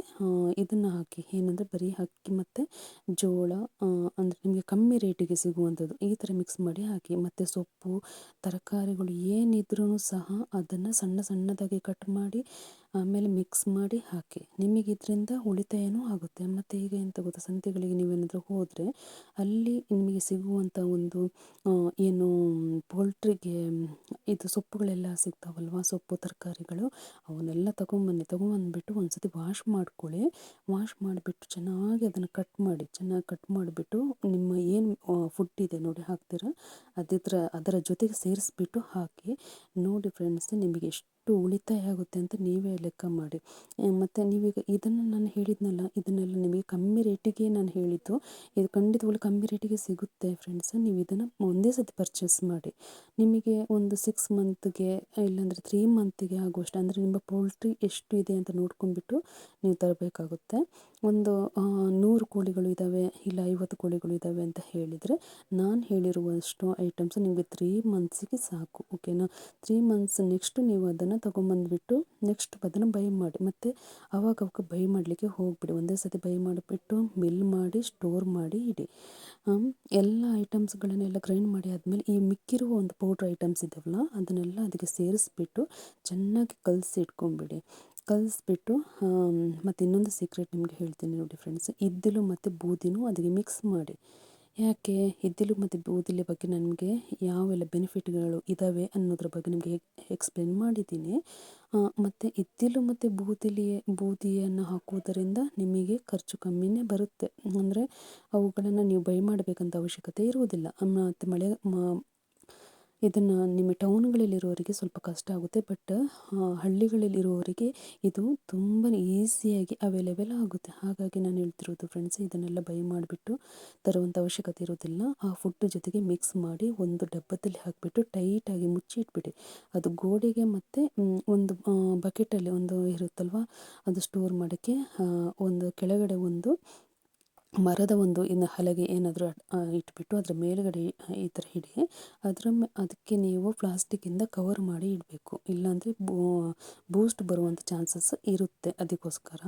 ಇದನ್ನು ಹಾಕಿ, ಏನಂದರೆ ಬರೀ ಅಕ್ಕಿ ಮತ್ತು ಜೋಳ, ಅಂದರೆ ನಿಮಗೆ ಕಮ್ಮಿ ರೇಟಿಗೆ ಸಿಗುವಂಥದ್ದು, ಈ ಥರ ಮಿಕ್ಸ್ ಮಾಡಿ ಹಾಕಿ. ಮತ್ತು ಸೊಪ್ಪು ತರಕಾರಿಗಳು ಏನಿದ್ರೂ ಸಹ ಅದನ್ನು ಸಣ್ಣ ಸಣ್ಣದಾಗಿ ಕಟ್ ಮಾಡಿ ಆಮೇಲೆ ಮಿಕ್ಸ್ ಮಾಡಿ ಹಾಕಿ. ನಿಮಗೆ ಇದರಿಂದ ಉಳಿತಾಯನೂ ಆಗುತ್ತೆ. ಮತ್ತು ಈಗ ಎಂತ ಗೊತ್ತಾ, ಸಂತೆಗಳಿಗೆ ನೀವೇನಾದರೂ ಹೋದರೆ ಅಲ್ಲಿ ನಿಮಗೆ ಸಿಗುವಂಥ ಒಂದು ಏನು ಪೋಲ್ಟ್ರಿಗೆ ಇದು ಸೊಪ್ಪುಗಳೆಲ್ಲ ಸಿಗ್ತಾವಲ್ವ, ಸೊಪ್ಪು ತರಕಾರಿಗಳು, ಅವನ್ನೆಲ್ಲ ತೊಗೊಂಬಂದ್ಬಿಟ್ಟು ಒಂದು ಸತಿ ವಾಶ್ ಮಾಡ್ಕೊಳ್ಳಿ. ವಾಶ್ ಮಾಡಿಬಿಟ್ಟು ಚೆನ್ನಾಗಿ ಅದನ್ನು ಚೆನ್ನಾಗಿ ಕಟ್ ಮಾಡಿಬಿಟ್ಟು, ನಿಮ್ಮ ಏನು ಫುಡ್ ಇದೆ ನೋಡಿ ಹಾಕ್ತೀರ, ಅದರ ಜೊತೆಗೆ ಸೇರಿಸ್ಬಿಟ್ಟು ಹಾಕಿ ನೋಡಿ ಫ್ರೆಂಡ್ಸ್, ನಿಮಗೆ ಎಷ್ಟು ಉಳಿತಾಯ ಆಗುತ್ತೆ ಅಂತ ನೀವೇ ಲೆಕ್ಕ ಮಾಡಿ. ಮತ್ತು ನೀವೀಗ ಇದನ್ನು ನಾನು ಹೇಳಿದ್ನಲ್ಲ, ಇದನ್ನೆಲ್ಲ ನಿಮಗೆ ಕಮ್ಮಿ ರೇಟಿಗೆ ನಾನು ಹೇಳಿದ್ದು, ಇದು ಖಂಡಿತವಾಗ್ಲೂ ಕಮ್ಮಿ ರೇಟಿಗೆ ಸಿಗುತ್ತೆ ಫ್ರೆಂಡ್ಸ್. ನೀವು ಇದನ್ನು ಒಂದೇ ಸತಿ ಪರ್ಚೇಸ್ ಮಾಡಿ, ನಿಮಗೆ ಒಂದು 6 ಮಂತ್ಗೆ ಇಲ್ಲಾಂದರೆ 3 ಮಂತಿಗೆ ಆಗುವಷ್ಟು, ಅಂದರೆ ನಿಮ್ಮ ಪೋಲ್ಟ್ರಿ ಎಷ್ಟು ಇದೆ ಅಂತ ನೋಡ್ಕೊಂಡ್ಬಿಟ್ಟು ನೀವು ತರಬೇಕಾಗುತ್ತೆ. ಒಂದು 100 ಕೋಳಿಗಳು ಇದ್ದಾವೆ, ಇಲ್ಲ 50 ಕೋಳಿಗಳು ಇದ್ದಾವೆ ಅಂತ ಹೇಳಿದರೆ, ನಾನು ಹೇಳಿರುವಷ್ಟು ಐಟಮ್ಸ್ ನಿಮಗೆ 3 ಮಂತ್ಸಿಗೆ ಸಾಕು. ಓಕೆನಾ. 3 ಮಂತ್ಸ್ ನೆಕ್ಸ್ಟ್ ನೀವು ಅದನ್ನು ತೊಗೊಂಬಂದುಬಿಟ್ಟು ನೆಕ್ಸ್ಟ್ ಅದನ್ನು ಬೈ ಮಾಡಿ. ಮತ್ತು ಅವಾಗ ಬೈ ಮಾಡಲಿಕ್ಕೆ ಹೋಗ್ಬಿಡಿ. ಒಂದೇ ಸತಿ ಬೈ ಮಾಡಿಬಿಟ್ಟು ಮಿಲ್ ಮಾಡಿ ಸ್ಟೋರ್ ಮಾಡಿ ಇಡಿ. ಎಲ್ಲ ಐಟಮ್ಸ್ಗಳನ್ನೆಲ್ಲ ಗ್ರೈಂಡ್ ಮಾಡಿ ಆದಮೇಲೆ ಈ ಮಿಕ್ಕಿರುವ ಒಂದು ಪೌಡ್ರ್ ಐಟಮ್ಸ್ ಇದ್ದಾವಲ್ಲ, ಅದನ್ನೆಲ್ಲ ಅದಕ್ಕೆ ಸೇರಿಸ್ಬಿಟ್ಟು ಚೆನ್ನಾಗಿ ಕಲಸಿ ಇಟ್ಕೊಂಬಿಡಿ. ಕಲಿಸ್ಬಿಟ್ಟು ಮತ್ತು ಇನ್ನೊಂದು ಸೀಕ್ರೆಟ್ ನಿಮಗೆ ಹೇಳ್ತೀನಿ ನೋಡಿ ಫ್ರೆಂಡ್ಸ್, ಇದ್ದಿಲು ಮತ್ತು ಬೂದಿನೂ ಅದಕ್ಕೆ ಮಿಕ್ಸ್ ಮಾಡಿ. ಯಾಕೆ ಇದ್ದಿಲು ಮತ್ತು ಬೂದಿಲಿ ಬಗ್ಗೆ ನನಗೆ ಯಾವೆಲ್ಲ ಬೆನಿಫಿಟ್ಗಳು ಇದ್ದಾವೆ ಅನ್ನೋದ್ರ ಬಗ್ಗೆ ನಿಮಗೆ ಎಕ್ಸ್ಪ್ಲೇನ್ ಮಾಡಿದ್ದೀನಿ. ಮತ್ತು ಇದ್ದಿಲು ಮತ್ತು ಬೂದಿಯನ್ನು ಹಾಕುವುದರಿಂದ ನಿಮಗೆ ಖರ್ಚು ಕಮ್ಮಿನೇ ಬರುತ್ತೆ. ಅಂದರೆ ಅವುಗಳನ್ನು ನೀವು ಬೈ ಮಾಡಬೇಕಂತ ಅವಶ್ಯಕತೆ ಇರುವುದಿಲ್ಲ. ಮತ್ತು ಇದನ್ನು ನಿಮ್ಮ ಟೌನ್ಗಳಲ್ಲಿರೋರಿಗೆ ಸ್ವಲ್ಪ ಕಷ್ಟ ಆಗುತ್ತೆ, ಬಟ್ ಹಳ್ಳಿಗಳಲ್ಲಿರುವವರಿಗೆ ಇದು ತುಂಬ ಈಸಿಯಾಗಿ ಅವೈಲೇಬಲ್ ಆಗುತ್ತೆ. ಹಾಗಾಗಿ ನಾನು ಹೇಳ್ತಿರೋದು ಫ್ರೆಂಡ್ಸ್, ಇದನ್ನೆಲ್ಲ ಬೈ ಮಾಡಿಬಿಟ್ಟು ತರುವಂಥ ಅವಶ್ಯಕತೆ ಇರೋದಿಲ್ಲ. ಆ ಫುಡ್ ಜೊತೆಗೆ ಮಿಕ್ಸ್ ಮಾಡಿ ಒಂದು ಡಬ್ಬದಲ್ಲಿ ಹಾಕಿಬಿಟ್ಟು ಟೈಟಾಗಿ ಮುಚ್ಚಿ ಇಟ್ಬಿಡಿ. ಅದು ಗೋಡೆಗೆ ಮತ್ತು ಒಂದು ಬಕೆಟಲ್ಲಿ ಒಂದು ಇರುತ್ತಲ್ವ, ಅದು ಸ್ಟೋರ್ ಮಾಡೋಕ್ಕೆ ಒಂದು ಕೆಳಗಡೆ ಒಂದು ಮರದ ಒಂದು ಹಲಗೆ ಏನಾದರೂ ಇಟ್ಬಿಟ್ಟು ಅದರ ಮೇಲುಗಡೆ ಈ ಥರ ಇಡಿ. ಅದಕ್ಕೆ ನೀವು ಪ್ಲಾಸ್ಟಿಕ್ಕಿಂದ ಕವರ್ ಮಾಡಿ ಇಡಬೇಕು. ಇಲ್ಲಾಂದರೆ ಬೂಸ್ಟ್ ಬರುವಂಥ ಚಾನ್ಸಸ್ ಇರುತ್ತೆ. ಅದಕ್ಕೋಸ್ಕರ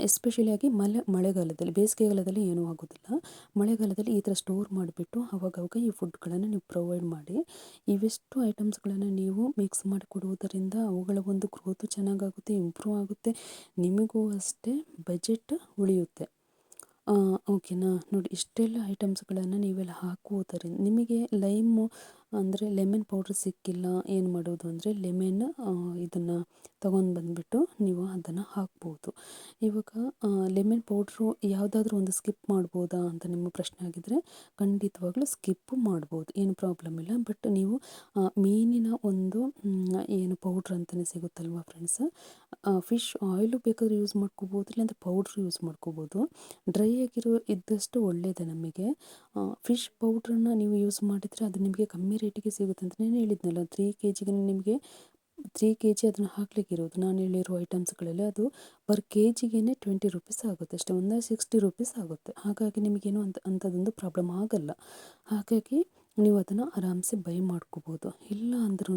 ಎಸ್ಪೆಷಲಿಯಾಗಿ ಮಳೆಗಾಲದಲ್ಲಿ, ಬೇಸಿಗೆಗಾಲದಲ್ಲಿ ಏನೂ ಆಗೋದಿಲ್ಲ. ಮಳೆಗಾಲದಲ್ಲಿ ಈ ಥರ ಸ್ಟೋರ್ ಮಾಡಿಬಿಟ್ಟು ಅವಾಗವಾಗ ಈ ಫುಡ್ಗಳನ್ನು ನೀವು ಪ್ರೊವೈಡ್ ಮಾಡಿ. ಇವಿಷ್ಟು ಐಟಮ್ಸ್ಗಳನ್ನು ನೀವು ಮಿಕ್ಸ್ ಮಾಡಿ ಕೊಡುವುದರಿಂದ ಅವುಗಳ ಒಂದು ಗ್ರೋತು ಚೆನ್ನಾಗಾಗುತ್ತೆ, ಇಂಪ್ರೂವ್ ಆಗುತ್ತೆ. ನಿಮಗೂ ಅಷ್ಟೇ ಬಜೆಟ್ ಉಳಿಯುತ್ತೆ. ಓಕೆನಾ. ನೋಡಿ, ಇಷ್ಟೆಲ್ಲ ಐಟಮ್ಸ್ಗಳನ್ನು ನೀವೆಲ್ಲ ಹಾಕುವುದರಿಂದ ನಿಮಗೆ ಅಂದರೆ ಲೆಮನ್ ಪೌಡ್ರ್ ಸಿಕ್ಕಿಲ್ಲ, ಏನು ಮಾಡೋದು ಅಂದರೆ ಇದನ್ನು ತೊಗೊಂಡು ಬಂದುಬಿಟ್ಟು ನೀವು ಅದನ್ನು ಹಾಕ್ಬೋದು. ಇವಾಗ ಲೆಮನ್ ಪೌಡ್ರು ಯಾವುದಾದ್ರೂ ಒಂದು ಸ್ಕಿಪ್ ಮಾಡ್ಬೋದಾ ಅಂತ ನಿಮ್ಮ ಪ್ರಶ್ನೆ ಆಗಿದ್ದರೆ, ಖಂಡಿತವಾಗ್ಲೂ ಸ್ಕಿಪ್ಪು ಮಾಡ್ಬೋದು, ಏನು ಪ್ರಾಬ್ಲಮ್ ಇಲ್ಲ. ಬಟ್ ನೀವು ಮೀನಿನ ಒಂದು ಏನು ಪೌಡ್ರ್ ಅಂತಲೇ ಸಿಗುತ್ತಲ್ವ ಫ್ರೆಂಡ್ಸ್, ಫಿಶ್ ಆಯಿಲು ಬೇಕಾದರೆ ಯೂಸ್ ಮಾಡ್ಕೋಬೋದು, ಇಲ್ಲಾಂದರೆ ಪೌಡ್ರ್ ಯೂಸ್ ಮಾಡ್ಕೋಬೋದು. ಡ್ರೈ ಇದ್ದಷ್ಟು ಒಳ್ಳೆಯದು ನಮಗೆ. ಫಿಶ್ ಪೌಡ್ರನ್ನು ನೀವು ಯೂಸ್ ಮಾಡಿದರೆ ಅದು ನಿಮಗೆ ಕಮ್ಮಿ ರೇಟಿಗೆ ಸಿಗುತ್ತೆ ಅಂತ ನಾನು ಹೇಳಿದ್ನಲ್ಲ. 3 kgಗೆ ನಿಮಗೆ 3 kg ಅದನ್ನು ಹಾಕ್ಲಿಕ್ಕಿರೋದು. ನಾನು ಹೇಳಿರೋ ಐಟಮ್ಸ್ಗಳಲ್ಲಿ ಅದು ಪರ್ kgಗೆ 20 ರೂಪೀಸ್ ಆಗುತ್ತೆ ಅಷ್ಟೇ, ಒಂದು 60 ರೂಪೀಸ್ ಆಗುತ್ತೆ. ಹಾಗಾಗಿ ನಿಮಗೇನು ಅಂಥದ್ದೊಂದು ಪ್ರಾಬ್ಲಮ್ ಆಗಲ್ಲ. ಹಾಗಾಗಿ ನೀವು ಅದನ್ನು ಆರಾಮ್ಸೆ ಬೈ ಮಾಡ್ಕೋಬೋದು. ಇಲ್ಲ ಅಂದ್ರೂ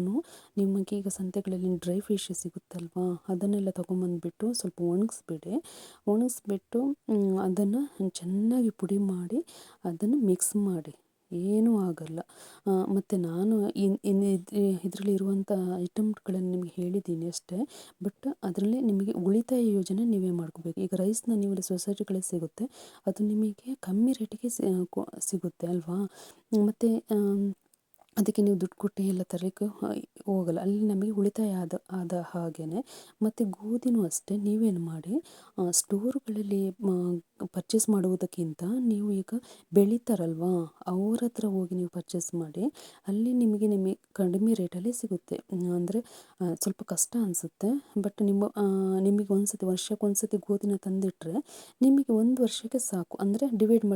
ನಿಮಗೆ ಈಗ ಸಂತೆಗಳಲ್ಲಿ ಡ್ರೈ ಫಿಶ್ ಸಿಗುತ್ತಲ್ವ, ಅದನ್ನೆಲ್ಲ ತೊಗೊಂಬಂದುಬಿಟ್ಟು ಸ್ವಲ್ಪ ಒಣಗಿಸ್ಬಿಟ್ಟು ಅದನ್ನು ಚೆನ್ನಾಗಿ ಪುಡಿ ಮಾಡಿ ಅದನ್ನು ಮಿಕ್ಸ್ ಮಾಡಿ, ಏನೂ ಆಗಲ್ಲ. ಮತ್ತು ನಾನು ಇದರಲ್ಲಿ ಇರುವಂಥ ಐಟಮ್ಗಳನ್ನು ನಿಮಗೆ ಹೇಳಿದ್ದೀನಿ ಅಷ್ಟೇ. ಬಟ್ ಅದರಲ್ಲಿ ನಿಮಗೆ ಉಳಿತಾಯ ಯೋಜನೆ ನೀವೇ ಮಾಡ್ಕೋಬೇಕು. ಈಗ ರೈಸ್ನ ನೀವು ಸೊಸೈಟಿಗಳಲ್ಲಿ ಸಿಗುತ್ತೆ, ಅದು ನಿಮಗೆ ಕಮ್ಮಿ ರೇಟಿಗೆ ಸಿಗುತ್ತೆ ಅಲ್ವಾ. ಮತ್ತು ಅದಕ್ಕೆ ನೀವು ದುಡ್ಡು ಕೊಟ್ಟು ಎಲ್ಲ ತರಲಿಕ್ಕೆ ಹೋಗಲ್ಲ, ಅಲ್ಲಿ ನಮಗೆ ಉಳಿತಾಯ ಆದ ಹಾಗೆಯೇ. ಮತ್ತು ಗೋಧಿನೂ ಅಷ್ಟೇ, ನೀವೇನು ಮಾಡಿ ಸ್ಟೋರುಗಳಲ್ಲಿ ಪರ್ಚೇಸ್ ಮಾಡುವುದಕ್ಕಿಂತ ನೀವು ಈಗ ಬೆಳೀತಾರಲ್ವ ಅವ್ರ ಹತ್ರ ಹೋಗಿ ನೀವು ಪರ್ಚೇಸ್ ಮಾಡಿ. ಅಲ್ಲಿ ನಿಮಗೆ ಕಡಿಮೆ ರೇಟಲ್ಲಿ ಸಿಗುತ್ತೆ. ಅಂದರೆ ಸ್ವಲ್ಪ ಕಷ್ಟ ಅನಿಸುತ್ತೆ, ಬಟ್ ನಿಮಗೆ ವರ್ಷಕ್ಕೊಂದ್ಸತಿ ಗೋಧಿನ ತಂದಿಟ್ಟರೆ ನಿಮಗೆ 1 ವರ್ಷಕ್ಕೆ ಸಾಕು. ಅಂದರೆ ಡಿವೈಡ್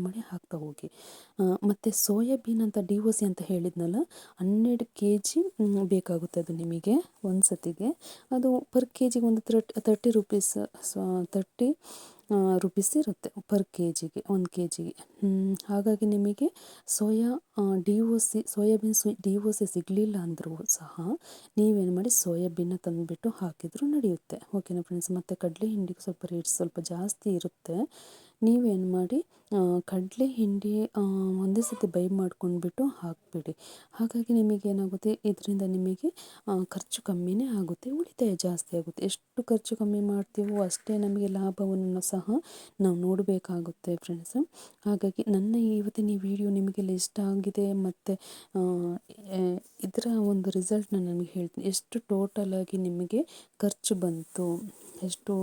ಮಾಡಿ ಹಾಕ್ತಾ ಹೋಗಿ. ಮತ್ತು ಸೋಯಾಬೀನ್ ಅಂತ DOC ಅಂತ ಹೇಳಿದ್ನಲ್ಲ, 12 kg ಬೇಕಾಗುತ್ತೆ ಅದು ನಿಮಗೆ ಒಂದು ಸತಿಗೆ. ಅದು ಪರ್ kgಗೆ ಒಂದು 30 ರೂಪೀಸ್ 30 ರೂಪೀಸ್ ಇರುತ್ತೆ ಪರ್ kgಗೆ, 1 kgಗೆ. ಹಾಗಾಗಿ ನಿಮಗೆ ಸೋಯಾಬೀನ್ DOC ಸಿಗಲಿಲ್ಲ ಅಂದರೂ ಸಹ ನೀವೇನು ಮಾಡಿ ಸೋಯಾಬೀನ ತಂದುಬಿಟ್ಟು ಹಾಕಿದರೂ ನಡೆಯುತ್ತೆ. ಓಕೆನಾ ಫ್ರೆಂಡ್ಸ್. ಮತ್ತು ಕಡಲೆ ಹಿಂಡಿಗೆ ಸ್ವಲ್ಪ ರೇಟ್ ಸ್ವಲ್ಪ ಜಾಸ್ತಿ ಇರುತ್ತೆ. ನೀವೇನು ಮಾಡಿ ಕಡಲೆ ಹಿಂಡಿ ಒಂದೇ ಸತಿ ಬೈ ಮಾಡ್ಕೊಂಡ್ಬಿಟ್ಟು ಹಾಕಿಬಿಡಿ. ಹಾಗಾಗಿ ನಿಮಗೇನಾಗುತ್ತೆ, ಇದರಿಂದ ನಿಮಗೆ ಖರ್ಚು ಕಮ್ಮಿನೇ ಆಗುತ್ತೆ, ಉಳಿತಾಯ ಜಾಸ್ತಿ ಆಗುತ್ತೆ. ಎಷ್ಟು ಖರ್ಚು ಕಮ್ಮಿ ಮಾಡ್ತೀವೋ ಅಷ್ಟೇ ನಮಗೆ ಲಾಭವನ್ನು ಸಹ ನಾವು ನೋಡಬೇಕಾಗುತ್ತೆ ಫ್ರೆಂಡ್ಸ್. ಹಾಗಾಗಿ ನನ್ನ ಇವತ್ತಿನ ಈ ವಿಡಿಯೋ ನಿಮಗೆಲ್ಲ ಇಷ್ಟ ಆಗಿದೆ. ಮತ್ತು ಇದರ ಒಂದು ರಿಸಲ್ಟ್ನ ನನಗೆ ಹೇಳ್ತೀನಿ, ಎಷ್ಟು ಟೋಟಲಾಗಿ ನಿಮಗೆ ಖರ್ಚು ಬಂತು, ಎಷ್ಟು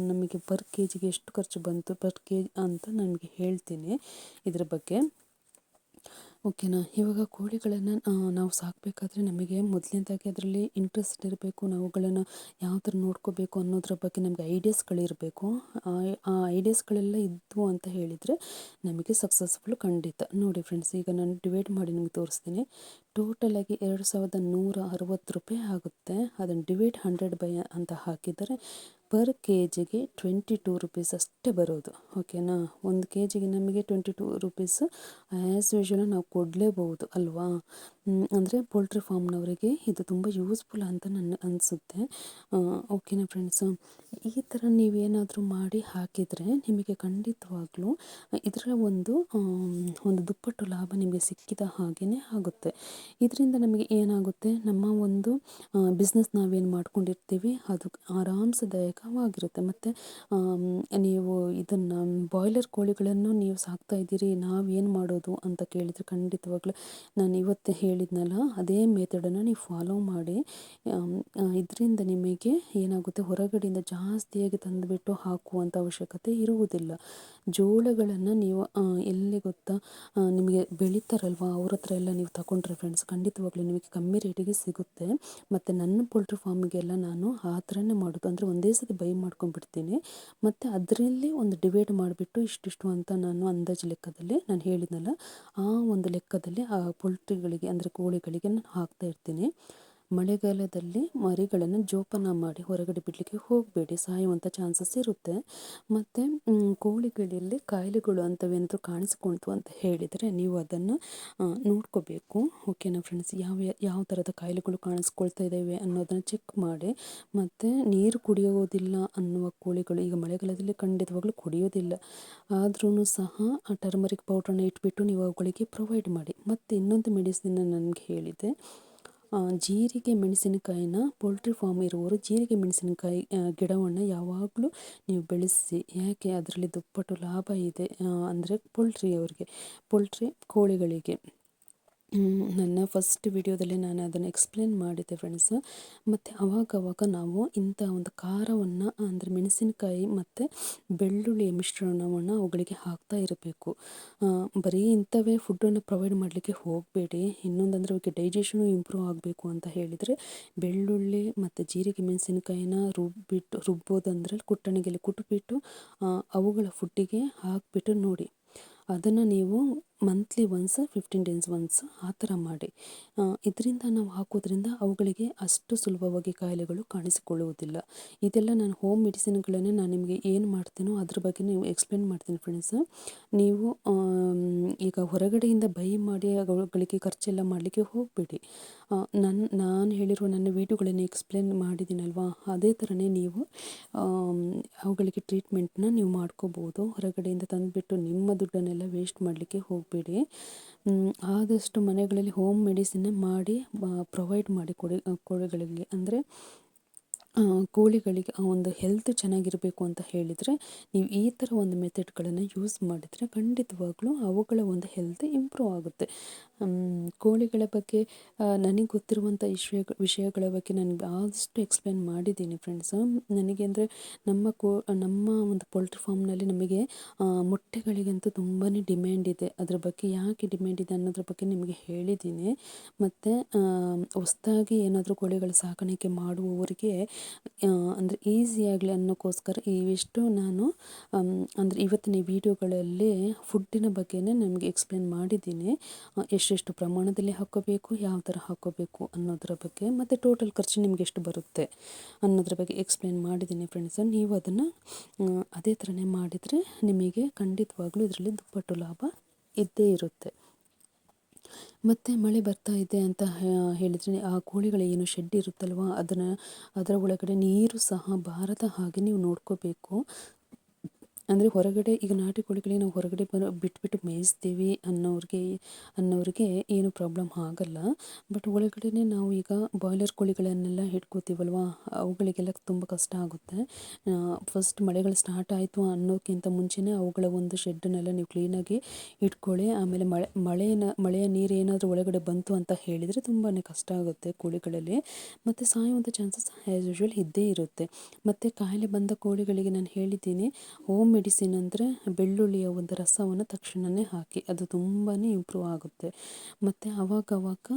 ನಮಗೆ ಪರ್ kgಗೆ ಎಷ್ಟು ಖರ್ಚು ಬಂತು ಅಂತ ನನಗೆ ಹೇಳ್ತೀನಿ ಇದ್ರ ಬಗ್ಗೆ. ಓಕೆನಾ. ಇವಾಗ ಕೋಳಿಗಳನ್ನು ನಾವು ಸಾಕಬೇಕಾದ್ರೆ ನಮಗೆ ಮೊದಲನೇದಾಗಿ ಅದರಲ್ಲಿ ಇಂಟ್ರೆಸ್ಟ್ ಇರಬೇಕು. ನಾವುಗಳನ್ನು ಯಾವ ಥರ ನೋಡ್ಕೋಬೇಕು ಅನ್ನೋದ್ರ ಬಗ್ಗೆ ನಮಗೆ ಐಡಿಯಾಸ್ಗಳಿರಬೇಕು. ಆ ಐಡಿಯಾಸ್ಗಳೆಲ್ಲ ಇದ್ವು ಅಂತ ಹೇಳಿದರೆ ನಮಗೆ ಸಕ್ಸಸ್ಫುಲ್ ಖಂಡಿತ. ನೋಡಿ ಫ್ರೆಂಡ್ಸ್, ಈಗ ನಾನು ಡಿವೈಡ್ ಮಾಡಿ ನಿಮಗೆ ತೋರಿಸ್ತೀನಿ. ಟೋಟಲಾಗಿ 2160 ರೂಪಾಯಿ ಆಗುತ್ತೆ. ಅದನ್ನು ಡಿವೈಡ್ 100 ಬೈ ಅಂತ ಹಾಕಿದರೆ ಪರ್ ಕೆ ಜಿಗೆ 22 ರುಪೀಸ್ ಅಷ್ಟೇ ಬರೋದು. ಓಕೆನಾ, 1 ಕೆ ಜಿಗೆ ನಮಗೆ 22 ರುಪೀಸ್ ಆ್ಯಸ್ ಯೂಶ್ವಲ್ ನಾವು ಕೊಡಲೇಬಹುದು ಅಲ್ವಾ. ಅಂದರೆ ಪೋಲ್ಟ್ರಿ ಫಾರ್ಮ್ನವರಿಗೆ ಇದು ತುಂಬ ಯೂಸ್ಫುಲ್ ಅಂತ ನನ್ನ ಅನಿಸುತ್ತೆ. ಓಕೆನಾ ಫ್ರೆಂಡ್ಸು, ಈ ಥರ ನೀವೇನಾದರೂ ಮಾಡಿ ಹಾಕಿದರೆ ನಿಮಗೆ ಖಂಡಿತವಾಗ್ಲೂ ಇದರ ಒಂದು ದುಪ್ಪಟ್ಟು ಲಾಭ ನಿಮಗೆ ಸಿಕ್ಕಿದ ಹಾಗೆಯೇ ಆಗುತ್ತೆ. ಇದರಿಂದ ನಮಗೆ ಏನಾಗುತ್ತೆ, ನಮ್ಮ ಒಂದು ಬಿಸ್ನೆಸ್ ನಾವೇನು ಮಾಡ್ಕೊಂಡಿರ್ತೀವಿ ಅದು ಆರಾಮದಾಯಕವಾಗಿರುತ್ತೆ. ಮತ್ತು ನೀವು ಇದನ್ನು ಬಾಯ್ಲರ್ ಕೋಳಿಗಳನ್ನು ನೀವು ಸಾಕ್ತಾ ಇದ್ದೀರಿ, ನಾವೇನು ಮಾಡೋದು ಅಂತ ಕೇಳಿದರೆ ಖಂಡಿತವಾಗ್ಲೂ ನಾನು ಇವತ್ತು ಹೇಳಿದ್ನಲ್ಲ ಅದೇ ಮೆಥಡನ್ನು ನೀವು ಫಾಲೋ ಮಾಡಿ. ಇದರಿಂದ ನಿಮಗೆ ಏನಾಗುತ್ತೆ, ಹೊರಗಡೆಯಿಂದ ಜಾಸ್ತಿಯಾಗಿ ತಂದುಬಿಟ್ಟು ಹಾಕುವಂಥ ಅವಶ್ಯಕತೆ ಇರುವುದಿಲ್ಲ. ಜೋಳಗಳನ್ನು ನೀವು ಎಲ್ಲಿ ಗೊತ್ತಾ, ನಿಮಗೆ ಬೆಳೀತಾರಲ್ವ ಅವ್ರ ಹತ್ರ ಎಲ್ಲ ನೀವು ತಗೊಂಡ್ರೆ ಫ್ರೆಂಡ್ಸ್ ಖಂಡಿತವಾಗ್ಲೂ ನಿಮಗೆ ಕಮ್ಮಿ ರೇಟಿಗೆ ಸಿಗುತ್ತೆ. ಮತ್ತು ನನ್ನ ಪೋಲ್ಟ್ರಿ ಫಾರ್ಮಿಗೆಲ್ಲ ನಾನು ಆ ಥರನೇ ಮಾಡೋದು. ಅಂದರೆ ಒಂದೇ ಸತಿ ಬೈ ಮಾಡ್ಕೊಂಡ್ಬಿಡ್ತೀನಿ, ಮತ್ತು ಅದರಲ್ಲಿ ಒಂದು ಡಿವೈಡ್ ಮಾಡಿಬಿಟ್ಟು ಇಷ್ಟಿಷ್ಟು ಅಂತ ನಾನು ಅಂದಾಜು ಲೆಕ್ಕದಲ್ಲಿ ನಾನು ಹೇಳಿದ್ನಲ್ಲ ಆ ಒಂದು ಲೆಕ್ಕದಲ್ಲಿ ಆ ಪೋಲ್ಟ್ರಿಗಳಿಗೆ ಅಂದರೆ ಕೋಳಿಗಳಿಗೆ ನಾನು ಹಾಕ್ತಾ ಇರ್ತೀನಿ. ಮಳೆಗಾಲದಲ್ಲಿ ಮರಿಗಳನ್ನು ಜೋಪಾನ ಮಾಡಿ ಹೊರಗಡೆ ಬಿಡಲಿಕ್ಕೆ ಹೋಗಬೇಡಿ, ಸಾಯುವಂಥ ಚಾನ್ಸಸ್ ಇರುತ್ತೆ. ಮತ್ತು ಕೋಳಿಗಳಲ್ಲಿ ಕಾಯಿಲೆಗಳು ಅಂಥವೇನಾದರೂ ಕಾಣಿಸ್ಕೊಳ್ತು ಅಂತ ಹೇಳಿದರೆ ನೀವು ಅದನ್ನು ನೋಡ್ಕೋಬೇಕು. ಓಕೆನಾ ಫ್ರೆಂಡ್ಸ್, ಯಾವ ಥರದ ಕಾಯಿಲೆಗಳು ಕಾಣಿಸ್ಕೊಳ್ತಾ ಇದ್ದಾವೆ ಅನ್ನೋದನ್ನು ಚೆಕ್ ಮಾಡಿ. ಮತ್ತು ನೀರು ಕುಡಿಯೋದಿಲ್ಲ ಅನ್ನುವ ಕೋಳಿಗಳು ಈಗ ಮಳೆಗಾಲದಲ್ಲಿ ಖಂಡಿತವಾಗ್ಲೂ ಕುಡಿಯೋದಿಲ್ಲ, ಆದ್ರೂ ಸಹ ಆ ಟರ್ಮರಿಕ್ ಪೌಡ್ರನ್ನ ಇಟ್ಬಿಟ್ಟು ನೀವು ಅವುಗಳಿಗೆ ಪ್ರೊವೈಡ್ ಮಾಡಿ. ಮತ್ತು ಇನ್ನೊಂದು ಮೆಡಿಸಿನ್ ನನಗೆ ಹೇಳಿದೆ, ಜೀರಿಗೆ ಮೆಣಸಿನಕಾಯಿನ ಪೋಲ್ಟ್ರಿ ಫಾರ್ಮ್ ಇರುವವರು ಜೀರಿಗೆ ಮೆಣಸಿನಕಾಯಿ ಗಿಡವನ್ನು ಯಾವಾಗಲೂ ನೀವು ಬೆಳೆಸಿ. ಯಾಕೆ, ಅದರಲ್ಲಿ ದುಪ್ಪಟ್ಟು ಲಾಭ ಇದೆ. ಅಂದರೆ ಪೋಲ್ಟ್ರಿ ಕೋಳಿಗಳಿಗೆ ನನ್ನ ಫಸ್ಟ್ ವಿಡಿಯೋದಲ್ಲಿ ನಾನು ಅದನ್ನು ಎಕ್ಸ್ಪ್ಲೇನ್ ಮಾಡಿದ್ದೆ ಫ್ರೆಂಡ್ಸ್. ಮತ್ತು ಅವಾಗವಾಗ ನಾವು ಇಂಥ ಒಂದು ಖಾರವನ್ನು ಅಂದರೆ ಮೆಣಸಿನಕಾಯಿ ಮತ್ತು ಬೆಳ್ಳುಳ್ಳಿ ಮಿಶ್ರಣವನ್ನು ಅವುಗಳಿಗೆ ಹಾಕ್ತಾ ಇರಬೇಕು. ಬರೀ ಇಂಥವೇ ಫುಡ್ಡನ್ನು ಪ್ರೊವೈಡ್ ಮಾಡಲಿಕ್ಕೆ ಹೋಗಬೇಡಿ. ಇನ್ನೊಂದಂದರೆ ಅವಕ್ಕೆ ಡೈಜೆಷನು ಇಂಪ್ರೂವ್ ಆಗಬೇಕು ಅಂತ ಹೇಳಿದರೆ ಬೆಳ್ಳುಳ್ಳಿ ಮತ್ತು ಜೀರಿಗೆ ಮೆಣಸಿನಕಾಯಿನ ರುಬ್ಬೋದಂದರೆ ಕುಟ್ಟಣಿಗೆಯಲ್ಲಿ ಕುಟ್ಬಿಟ್ಟು ಅವುಗಳ ಫುಡ್ಡಿಗೆ ಹಾಕಿಬಿಟ್ಟು ನೋಡಿ. ಅದನ್ನು ನೀವು ಮಂತ್ಲಿ ಒನ್ಸ್ 15 ಡೇಸ್ ಒನ್ಸ್ ಆ ಥರ ಮಾಡಿ. ಇದರಿಂದ ನಾವು ಹಾಕೋದ್ರಿಂದ ಅವುಗಳಿಗೆ ಅಷ್ಟು ಸುಲಭವಾಗಿ ಕಾಯಿಲೆಗಳು ಕಾಣಿಸಿಕೊಳ್ಳುವುದಿಲ್ಲ. ಇದೆಲ್ಲ ನಾನು ಹೋಮ್ ಮೆಡಿಸಿನ್ಗಳನ್ನೇ ನಾನು ನಿಮಗೆ ಏನು ಮಾಡ್ತೀನೋ ಅದ್ರ ಬಗ್ಗೆ ನೀವು ಎಕ್ಸ್ಪ್ಲೇನ್ ಮಾಡ್ತೀನಿ ಫ್ರೆಂಡ್ಸ್. ನೀವು ಈಗ ಹೊರಗಡೆಯಿಂದ ಬೈ ಮಾಡಿ ಅವುಗಳಿಗೆ ಖರ್ಚೆಲ್ಲ ಮಾಡಲಿಕ್ಕೆ ಹೋಗಬೇಡಿ. ನಾನು ಹೇಳಿರುವ ನನ್ನ ವೀಡಿಯೋಗಳನ್ನು ಎಕ್ಸ್ಪ್ಲೇನ್ ಮಾಡಿದ್ದೀನಲ್ವಾ, ಅದೇ ಥರನೇ ನೀವು ಅವುಗಳಿಗೆ ಟ್ರೀಟ್ಮೆಂಟ್ನ ನೀವು ಮಾಡ್ಕೋಬೋದು. ಹೊರಗಡೆಯಿಂದ ತಂದುಬಿಟ್ಟು ನಿಮ್ಮ ದುಡ್ಡನ್ನೆಲ್ಲ ವೇಸ್ಟ್ ಮಾಡಲಿಕ್ಕೆ ಹೋಗಬೇಡಿ. ಆದಷ್ಟು ಮನೆಗಳಲ್ಲಿ ಹೋಮ್ ಮೆಡಿಸಿನ್ನೇ ಮಾಡಿ ಪ್ರೊವೈಡ್ ಮಾಡಿ ಕೋಳಿಗಳಿಗೆ. ಅಂದರೆ ಕೋಳಿಗಳಿಗೆ ಒಂದು ಹೆಲ್ತ್ ಚೆನ್ನಾಗಿರಬೇಕು ಅಂತ ಹೇಳಿದರೆ ನೀವು ಈ ಥರ ಒಂದು ಮೆಥಡ್ಗಳನ್ನು ಯೂಸ್ ಮಾಡಿದರೆ ಖಂಡಿತವಾಗ್ಲೂ ಅವುಗಳ ಒಂದು ಹೆಲ್ತ್ ಇಂಪ್ರೂವ್ ಆಗುತ್ತೆ. ಕೋಳಿಗಳ ಬಗ್ಗೆ ನನಗೆ ಗೊತ್ತಿರುವಂಥ ವಿಷಯಗಳ ಬಗ್ಗೆ ನಾನು ಆದಷ್ಟು ಎಕ್ಸ್ಪ್ಲೇನ್ ಮಾಡಿದ್ದೀನಿ ಫ್ರೆಂಡ್ಸ್. ನನಗೆ ಅಂದರೆ ನಮ್ಮ ಒಂದು ಪೋಲ್ಟ್ರಿ ಫಾರ್ಮ್ನಲ್ಲಿ ನಮಗೆ ಮೊಟ್ಟೆಗಳಿಗಂತೂ ತುಂಬಾ ಡಿಮ್ಯಾಂಡ್ ಇದೆ. ಅದ್ರ ಬಗ್ಗೆ ಯಾಕೆ ಡಿಮ್ಯಾಂಡ್ ಇದೆ ಅನ್ನೋದ್ರ ಬಗ್ಗೆ ನಿಮಗೆ ಹೇಳಿದ್ದೀನಿ. ಮತ್ತು ಹೊಸದಾಗಿ ಏನಾದರೂ ಕೋಳಿಗಳ ಸಾಕಾಣಿಕೆ ಮಾಡುವವರಿಗೆ ಅಂದರೆ ಈಸಿ ಆಗಲಿ ಅನ್ನೋಕ್ಕೋಸ್ಕರ ಇವಿಷ್ಟು ನಾನು ಅಂದರೆ ಇವತ್ತಿನ ವಿಡಿಯೋಗಳಲ್ಲಿ ಫುಡ್ಡಿನ ಬಗ್ಗೆನೇ ನಿಮಗೆ ಎಕ್ಸ್ಪ್ಲೇನ್ ಮಾಡಿದ್ದೀನಿ. ಎಷ್ಟೆಷ್ಟು ಪ್ರಮಾಣದಲ್ಲಿ ಹಾಕ್ಕೋಬೇಕು, ಯಾವ ಥರ ಹಾಕ್ಕೋಬೇಕು ಅನ್ನೋದರ ಬಗ್ಗೆ, ಮತ್ತು ಟೋಟಲ್ ಖರ್ಚು ನಿಮಗೆ ಎಷ್ಟು ಬರುತ್ತೆ ಅನ್ನೋದ್ರ ಬಗ್ಗೆ ಎಕ್ಸ್ಪ್ಲೇನ್ ಮಾಡಿದ್ದೀನಿ ಫ್ರೆಂಡ್ಸ್. ನೀವು ಅದನ್ನು ಅದೇ ಥರನೇ ಮಾಡಿದರೆ ನಿಮಗೆ ಖಂಡಿತವಾಗ್ಲೂ ಇದರಲ್ಲಿ ದುಪ್ಪಟ್ಟು ಲಾಭ ಇದ್ದೇ ಇರುತ್ತೆ. ಮತ್ತು ಮಳೆ ಬರ್ತಾ ಇದೆ ಅಂತ ಹೇಳಿದರೆ ಆ ಕೋಳಿಗಳ ಏನು ಶೆಡ್ ಇರುತ್ತಲ್ವ ಅದರ ಒಳಗಡೆ ನೀರು ಸಹ ಬಾರದ ಹಾಗೆ ನೀವು ನೋಡ್ಕೋಬೇಕು. ಅಂದರೆ ಹೊರಗಡೆ ಈಗ ನಾಟಿ ಕೋಳಿಗಳಿಗೆ ನಾವು ಹೊರಗಡೆ ಬಿಟ್ಬಿಟ್ಟು ಮೇಯಿಸ್ತೀವಿ ಅನ್ನೋರಿಗೆ ಏನು ಪ್ರಾಬ್ಲಮ್ ಆಗಲ್ಲ. ಬಟ್ ಒಳಗಡೆ ನಾವು ಈಗ ಬಾಯ್ಲರ್ ಕೋಳಿಗಳನ್ನೆಲ್ಲ ಇಟ್ಕೋತೀವಲ್ವ, ಅವುಗಳಿಗೆಲ್ಲ ತುಂಬ ಕಷ್ಟ ಆಗುತ್ತೆ. ಫಸ್ಟ್ ಮಳೆಗಳು ಸ್ಟಾರ್ಟ್ ಆಯಿತು ಅನ್ನೋಕ್ಕಿಂತ ಮುಂಚೆನೇ ಅವುಗಳ ಒಂದು ಶೆಡ್ಡನ್ನೆಲ್ಲ ನೀವು ಕ್ಲೀನಾಗಿ ಇಟ್ಕೊಳ್ಳಿ. ಆಮೇಲೆ ಮಳೆಯ ನೀರು ಏನಾದರೂ ಒಳಗಡೆ ಬಂತು ಅಂತ ಹೇಳಿದರೆ ತುಂಬಾ ಕಷ್ಟ ಆಗುತ್ತೆ ಕೋಳಿಗಳಲ್ಲಿ, ಮತ್ತು ಸಾಯುವಂಥ ಚಾನ್ಸಸ್ ಆ್ಯಸ್ ಯೂಶ್ವಲ್ ಇದ್ದೇ ಇರುತ್ತೆ. ಮತ್ತು ಕಾಯಿಲೆ ಬಂದ ಕೋಳಿಗಳಿಗೆ ನಾನು ಹೇಳಿದ್ದೀನಿ, ಹೋಮ್ ಮೆಡಿಸಿನ್ ಅಂದರೆ ಬೆಳ್ಳುಳ್ಳಿಯ ಒಂದು ರಸವನ್ನು ತಕ್ಷಣವೇ ಹಾಕಿ, ಅದು ತುಂಬಾ ಇಂಪ್ರೂವ್ ಆಗುತ್ತೆ. ಮತ್ತು ಅವಾಗವಾಗ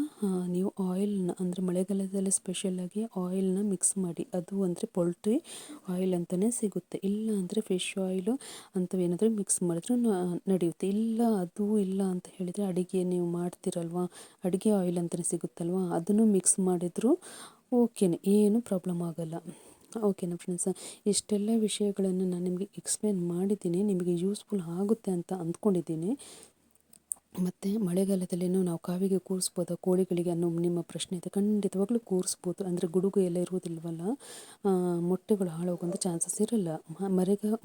ನೀವು ಆಯಿಲ್ನ ಅಂದರೆ ಮಳೆಗಾಲದಲ್ಲಿ ಸ್ಪೆಷಲಾಗಿ ಆಯಿಲ್ನ ಮಿಕ್ಸ್ ಮಾಡಿ, ಅದು ಅಂದರೆ ಪೋಲ್ಟ್ರಿ ಆಯಿಲ್ ಅಂತಲೇ ಸಿಗುತ್ತೆ, ಇಲ್ಲ ಅಂದರೆ ಫಿಶ್ ಆಯಿಲು ಅಂಥವೇನಾದರೂ ಮಿಕ್ಸ್ ಮಾಡಿದ್ರೂ ನಡೆಯುತ್ತೆ. ಇಲ್ಲ ಅದು ಇಲ್ಲ ಅಂತ ಹೇಳಿದರೆ ಅಡುಗೆ ನೀವು ಮಾಡ್ತಿರಲ್ವ, ಅಡುಗೆ ಆಯಿಲ್ ಅಂತಲೇ ಸಿಗುತ್ತಲ್ವ, ಅದನ್ನು ಮಿಕ್ಸ್ ಮಾಡಿದರೂ ಓಕೆನೇ, ಏನು ಪ್ರಾಬ್ಲಮ್ ಆಗೋಲ್ಲ. ಓಕೆನಾ ಫ್ರೆಂಡ್ಸ್, ಇಷ್ಟೆಲ್ಲ ವಿಷಯಗಳನ್ನು ನಾನು ನಿಮಗೆ ಎಕ್ಸ್ಪ್ಲೇನ್ ಮಾಡಿದ್ದೀನಿ, ನಿಮಗೆ ಯೂಸ್ಫುಲ್ ಆಗುತ್ತೆ ಅಂತ ಅಂದ್ಕೊಂಡಿದ್ದೀನಿ. ಮತ್ತು ಮಳೆಗಾಲದಲ್ಲಿನೂ ನಾವು ಕಾವಿಗೆ ಕೂರಿಸ್ಬೋದಾ ಕೋಳಿಗಳಿಗೆ ಅನ್ನೋ ನಿಮ್ಮ ಪ್ರಶ್ನೆ ಇದೆ. ಖಂಡಿತವಾಗ್ಲೂ ಕೂರಿಸ್ಬೋದು. ಅಂದರೆ ಗುಡುಗು ಎಲ್ಲ ಇರುವುದಿಲ್ವಲ್ಲ, ಮೊಟ್ಟೆಗಳು ಹಾಳಾಗುವಂಥ ಚಾನ್ಸಸ್ ಇರಲ್ಲ.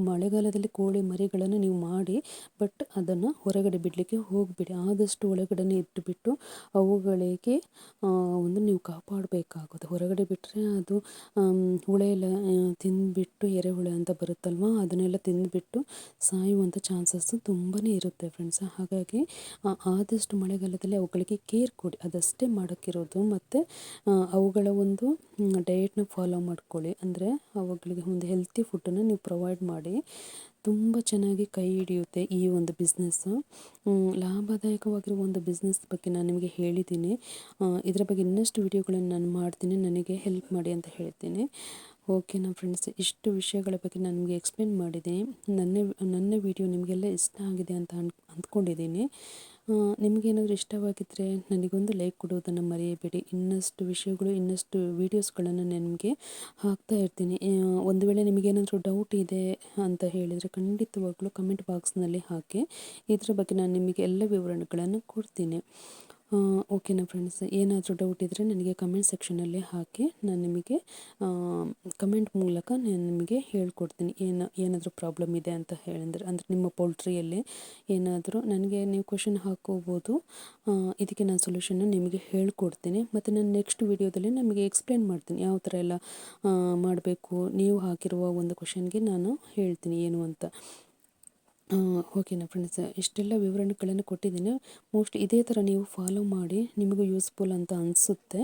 ಮಳೆಗಾಲದಲ್ಲಿ ಕೋಳಿ ಮರಿಗಳನ್ನು ನೀವು ಮಾಡಿ, ಬಟ್ ಅದನ್ನು ಹೊರಗಡೆ ಬಿಡಲಿಕ್ಕೆ ಹೋಗಬೇಡಿ. ಆದಷ್ಟು ಒಳಗಡೆ ಇಟ್ಟುಬಿಟ್ಟು ಅವುಗಳಿಗೆ ಒಂದು ನೀವು ಕಾಪಾಡಬೇಕಾಗುತ್ತೆ. ಹೊರಗಡೆ ಬಿಟ್ಟರೆ ಅದು ಹುಳ ಎಲ್ಲ ತಿಂದುಬಿಟ್ಟು, ಎರೆಹುಳ ಅಂತ ಬರುತ್ತಲ್ವ, ಅದನ್ನೆಲ್ಲ ತಿಂದುಬಿಟ್ಟು ಸಾಯುವಂಥ ಚಾನ್ಸಸ್ಸು ತುಂಬಾ ಇರುತ್ತೆ ಫ್ರೆಂಡ್ಸ್. ಹಾಗಾಗಿ ಆದಷ್ಟು ಮಳೆಗಾಲದಲ್ಲಿ ಅವುಗಳಿಗೆ ಕೇರ್ ಕೊಡಿ, ಅದಷ್ಟೇ ಮಾಡೋಕ್ಕಿರೋದು. ಮತ್ತು ಅವುಗಳ ಒಂದು ಡಯೆಟ್ನ ಫಾಲೋ ಮಾಡ್ಕೊಳ್ಳಿ. ಅಂದರೆ ಅವುಗಳಿಗೆ ಒಂದು ಹೆಲ್ತಿ ಫುಡ್ಡನ್ನು ನೀವು ಪ್ರೊವೈಡ್ ಮಾಡಿ. ತುಂಬ ಚೆನ್ನಾಗಿ ಕೈ ಹಿಡಿಯುತ್ತೆ ಈ ಒಂದು ಬಿಸ್ನೆಸ್ಸು. ಲಾಭದಾಯಕವಾಗಿರುವ ಒಂದು ಬಿಸ್ನೆಸ್ ಬಗ್ಗೆ ನಾನು ನಿಮಗೆ ಹೇಳಿದ್ದೀನಿ. ಇದರ ಬಗ್ಗೆ ಇನ್ನಷ್ಟು ವಿಡಿಯೋಗಳನ್ನು ನಾನು ಮಾಡ್ತೀನಿ, ನನಗೆ ಹೆಲ್ಪ್ ಮಾಡಿ ಅಂತ ಹೇಳ್ತೀನಿ. ಓಕೆನಾ ಫ್ರೆಂಡ್ಸ್, ಇಷ್ಟು ವಿಷಯಗಳ ಬಗ್ಗೆ ನಾನು ನಿಮಗೆ ಎಕ್ಸ್ಪ್ಲೇನ್ ಮಾಡಿದ್ದೀನಿ. ನನ್ನ ವಿಡಿಯೋ ನಿಮಗೆಲ್ಲ ಇಷ್ಟ ಆಗಿದೆ ಅಂತ ಅಂದ್ಕೊಂಡಿದ್ದೀನಿ. ನಿಮಗೇನಾದರೂ ಇಷ್ಟವಾಗಿದ್ದರೆ ನನಗೊಂದು ಲೈಕ್ ಕೊಡುವುದನ್ನು ಮರೆಯಬೇಡಿ. ಇನ್ನಷ್ಟು ವಿಷಯಗಳು, ಇನ್ನಷ್ಟು ವೀಡಿಯೋಸ್ಗಳನ್ನು ನಿಮಗೆ ಹಾಕ್ತಾ ಇರ್ತೀನಿ. ಒಂದು ವೇಳೆ ನಿಮಗೇನಾದರೂ ಡೌಟ್ ಇದೆ ಅಂತ ಹೇಳಿದರೆ ಖಂಡಿತವಾಗ್ಲೂ ಕಮೆಂಟ್ ಬಾಕ್ಸ್ನಲ್ಲಿ ಹಾಕಿ, ಇದರ ಬಗ್ಗೆ ನಾನು ನಿಮಗೆ ಎಲ್ಲ ವಿವರಣೆಗಳನ್ನು ಕೊಡ್ತೀನಿ. ಓಕೆನಾ ಫ್ರೆಂಡ್ಸ್, ಏನಾದರೂ ಡೌಟ್ ಇದ್ದರೆ ನನಗೆ ಕಮೆಂಟ್ ಸೆಕ್ಷನಲ್ಲಿ ಹಾಕಿ, ನಾನು ನಿಮಗೆ ಕಮೆಂಟ್ ಮೂಲಕ ನಾನು ನಿಮಗೆ ಹೇಳ್ಕೊಡ್ತೀನಿ. ಏನಾದರೂ ಪ್ರಾಬ್ಲಮ್ ಇದೆ ಅಂತ ಹೇಳಿದ್ರೆ, ಅಂದರೆ ನಿಮ್ಮ ಪೋಲ್ಟ್ರಿಯಲ್ಲಿ ಏನಾದರೂ ನನಗೆ ನೀವು ಕ್ವೆಶನ್ ಹಾಕೋಬೋದು. ಇದಕ್ಕೆ ನಾನು ಸೊಲ್ಯೂಷನ್ನ ನಿಮಗೆ ಹೇಳ್ಕೊಡ್ತೀನಿ. ಮತ್ತು ನಾನು ನೆಕ್ಸ್ಟ್ ವಿಡಿಯೋದಲ್ಲಿ ನಮಗೆ ಎಕ್ಸ್ಪ್ಲೇನ್ ಮಾಡ್ತೀನಿ ಯಾವ ಥರ ಎಲ್ಲ ಮಾಡಬೇಕು. ನೀವು ಹಾಕಿರುವ ಒಂದು ಕ್ವೆಶನ್ಗೆ ನಾನು ಹೇಳ್ತೀನಿ ಏನು ಅಂತ. ಓಕೆನಾ ಫ್ರೆಂಡ್ಸ್, ಇಷ್ಟೆಲ್ಲ ವಿವರಣೆಗಳನ್ನು ಕೊಟ್ಟಿದ್ದೀನಿ. ಮೋಸ್ಟ್ಲಿ ಇದೇ ಥರ ನೀವು ಫಾಲೋ ಮಾಡಿ, ನಿಮಗೂ ಯೂಸ್ಫುಲ್ ಅಂತ ಅನಿಸುತ್ತೆ.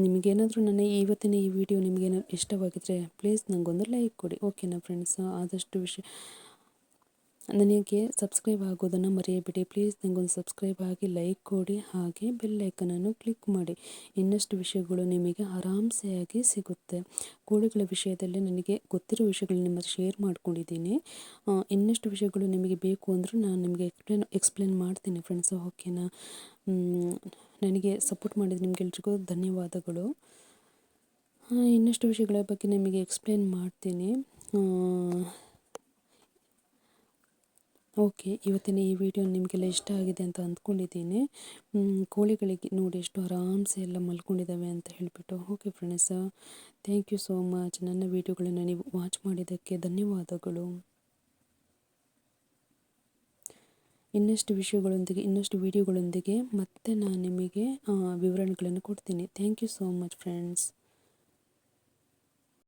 ನಿಮಗೇನಾದರೂ ನನ್ನ ಇವತ್ತಿನ ಈ ವಿಡಿಯೋ ನಿಮಗೇನಾದ್ರು ಇಷ್ಟವಾಗಿದ್ದರೆ ಪ್ಲೀಸ್ ನನಗೊಂದು ಲೈಕ್ ಕೊಡಿ. ಓಕೆನಾ ಫ್ರೆಂಡ್ಸ್, ಆದಷ್ಟು ನನಗೆ ಸಬ್ಸ್ಕ್ರೈಬ್ ಆಗೋದನ್ನು ಮರೆಯಬೇಡಿ. ಪ್ಲೀಸ್ ನನಗೊಂದು ಸಬ್ಸ್ಕ್ರೈಬ್ ಆಗಿ, ಲೈಕ್ ಕೊಡಿ, ಹಾಗೆ ಬೆಲ್ ಐಕನನ್ನು ಕ್ಲಿಕ್ ಮಾಡಿ. ಇನ್ನಷ್ಟು ವಿಷಯಗಳು ನಿಮಗೆ ಆರಾಮ್ಸೆಯಾಗಿ ಸಿಗುತ್ತೆ. ಕೋಳಿಗಳ ವಿಷಯದಲ್ಲಿ ನನಗೆ ಗೊತ್ತಿರೋ ವಿಷಯಗಳು ನಿಮ್ಮ ಶೇರ್ ಮಾಡ್ಕೊಂಡಿದ್ದೀನಿ. ಇನ್ನಷ್ಟು ವಿಷಯಗಳು ನಿಮಗೆ ಬೇಕು ಅಂದರೂ ನಾನು ನಿಮಗೆ ಎಕ್ಸ್ಪ್ಲೇನ್ ಮಾಡ್ತೀನಿ ಫ್ರೆಂಡ್ಸ್. ಓಕೆನಾ, ನನಗೆ ಸಪೋರ್ಟ್ ಮಾಡಿದ ನಿಮಗೆಲ್ರಿಗೂ ಧನ್ಯವಾದಗಳು. ಇನ್ನಷ್ಟು ವಿಷಯಗಳ ಬಗ್ಗೆ ನಿಮಗೆ ಎಕ್ಸ್ಪ್ಲೇನ್ ಮಾಡ್ತೀನಿ. ಓಕೆ, ಇವತ್ತಿನ ಈ ವಿಡಿಯೋ ನಿಮಗೆಲ್ಲ ಇಷ್ಟ ಆಗಿದೆ ಅಂತ ಅಂದ್ಕೊಂಡಿದ್ದೀನಿ. ಕೋಳಿಗಳಿಗೆ ನೋಡಿ ಎಷ್ಟು ಆರಾಮ್ಸೆ ಎಲ್ಲ ಮಲ್ಕೊಂಡಿದ್ದಾವೆ ಅಂತ ಹೇಳಿಬಿಟ್ಟು. Okay friends, thank you so much. ನನ್ನ ವಿಡಿಯೋಗಳನ್ನು ನೀವು ವಾಚ್ ಮಾಡಿದ್ದಕ್ಕೆ ಧನ್ಯವಾದಗಳು. ಇನ್ನಷ್ಟು ವಿಷಯಗಳೊಂದಿಗೆ, ಇನ್ನಷ್ಟು ವಿಡಿಯೋಗಳೊಂದಿಗೆ ಮತ್ತೆ ನಾನು ನಿಮಗೆ ವಿವರಣೆಗಳನ್ನು ಕೊಡ್ತೀನಿ. Thank you so much friends.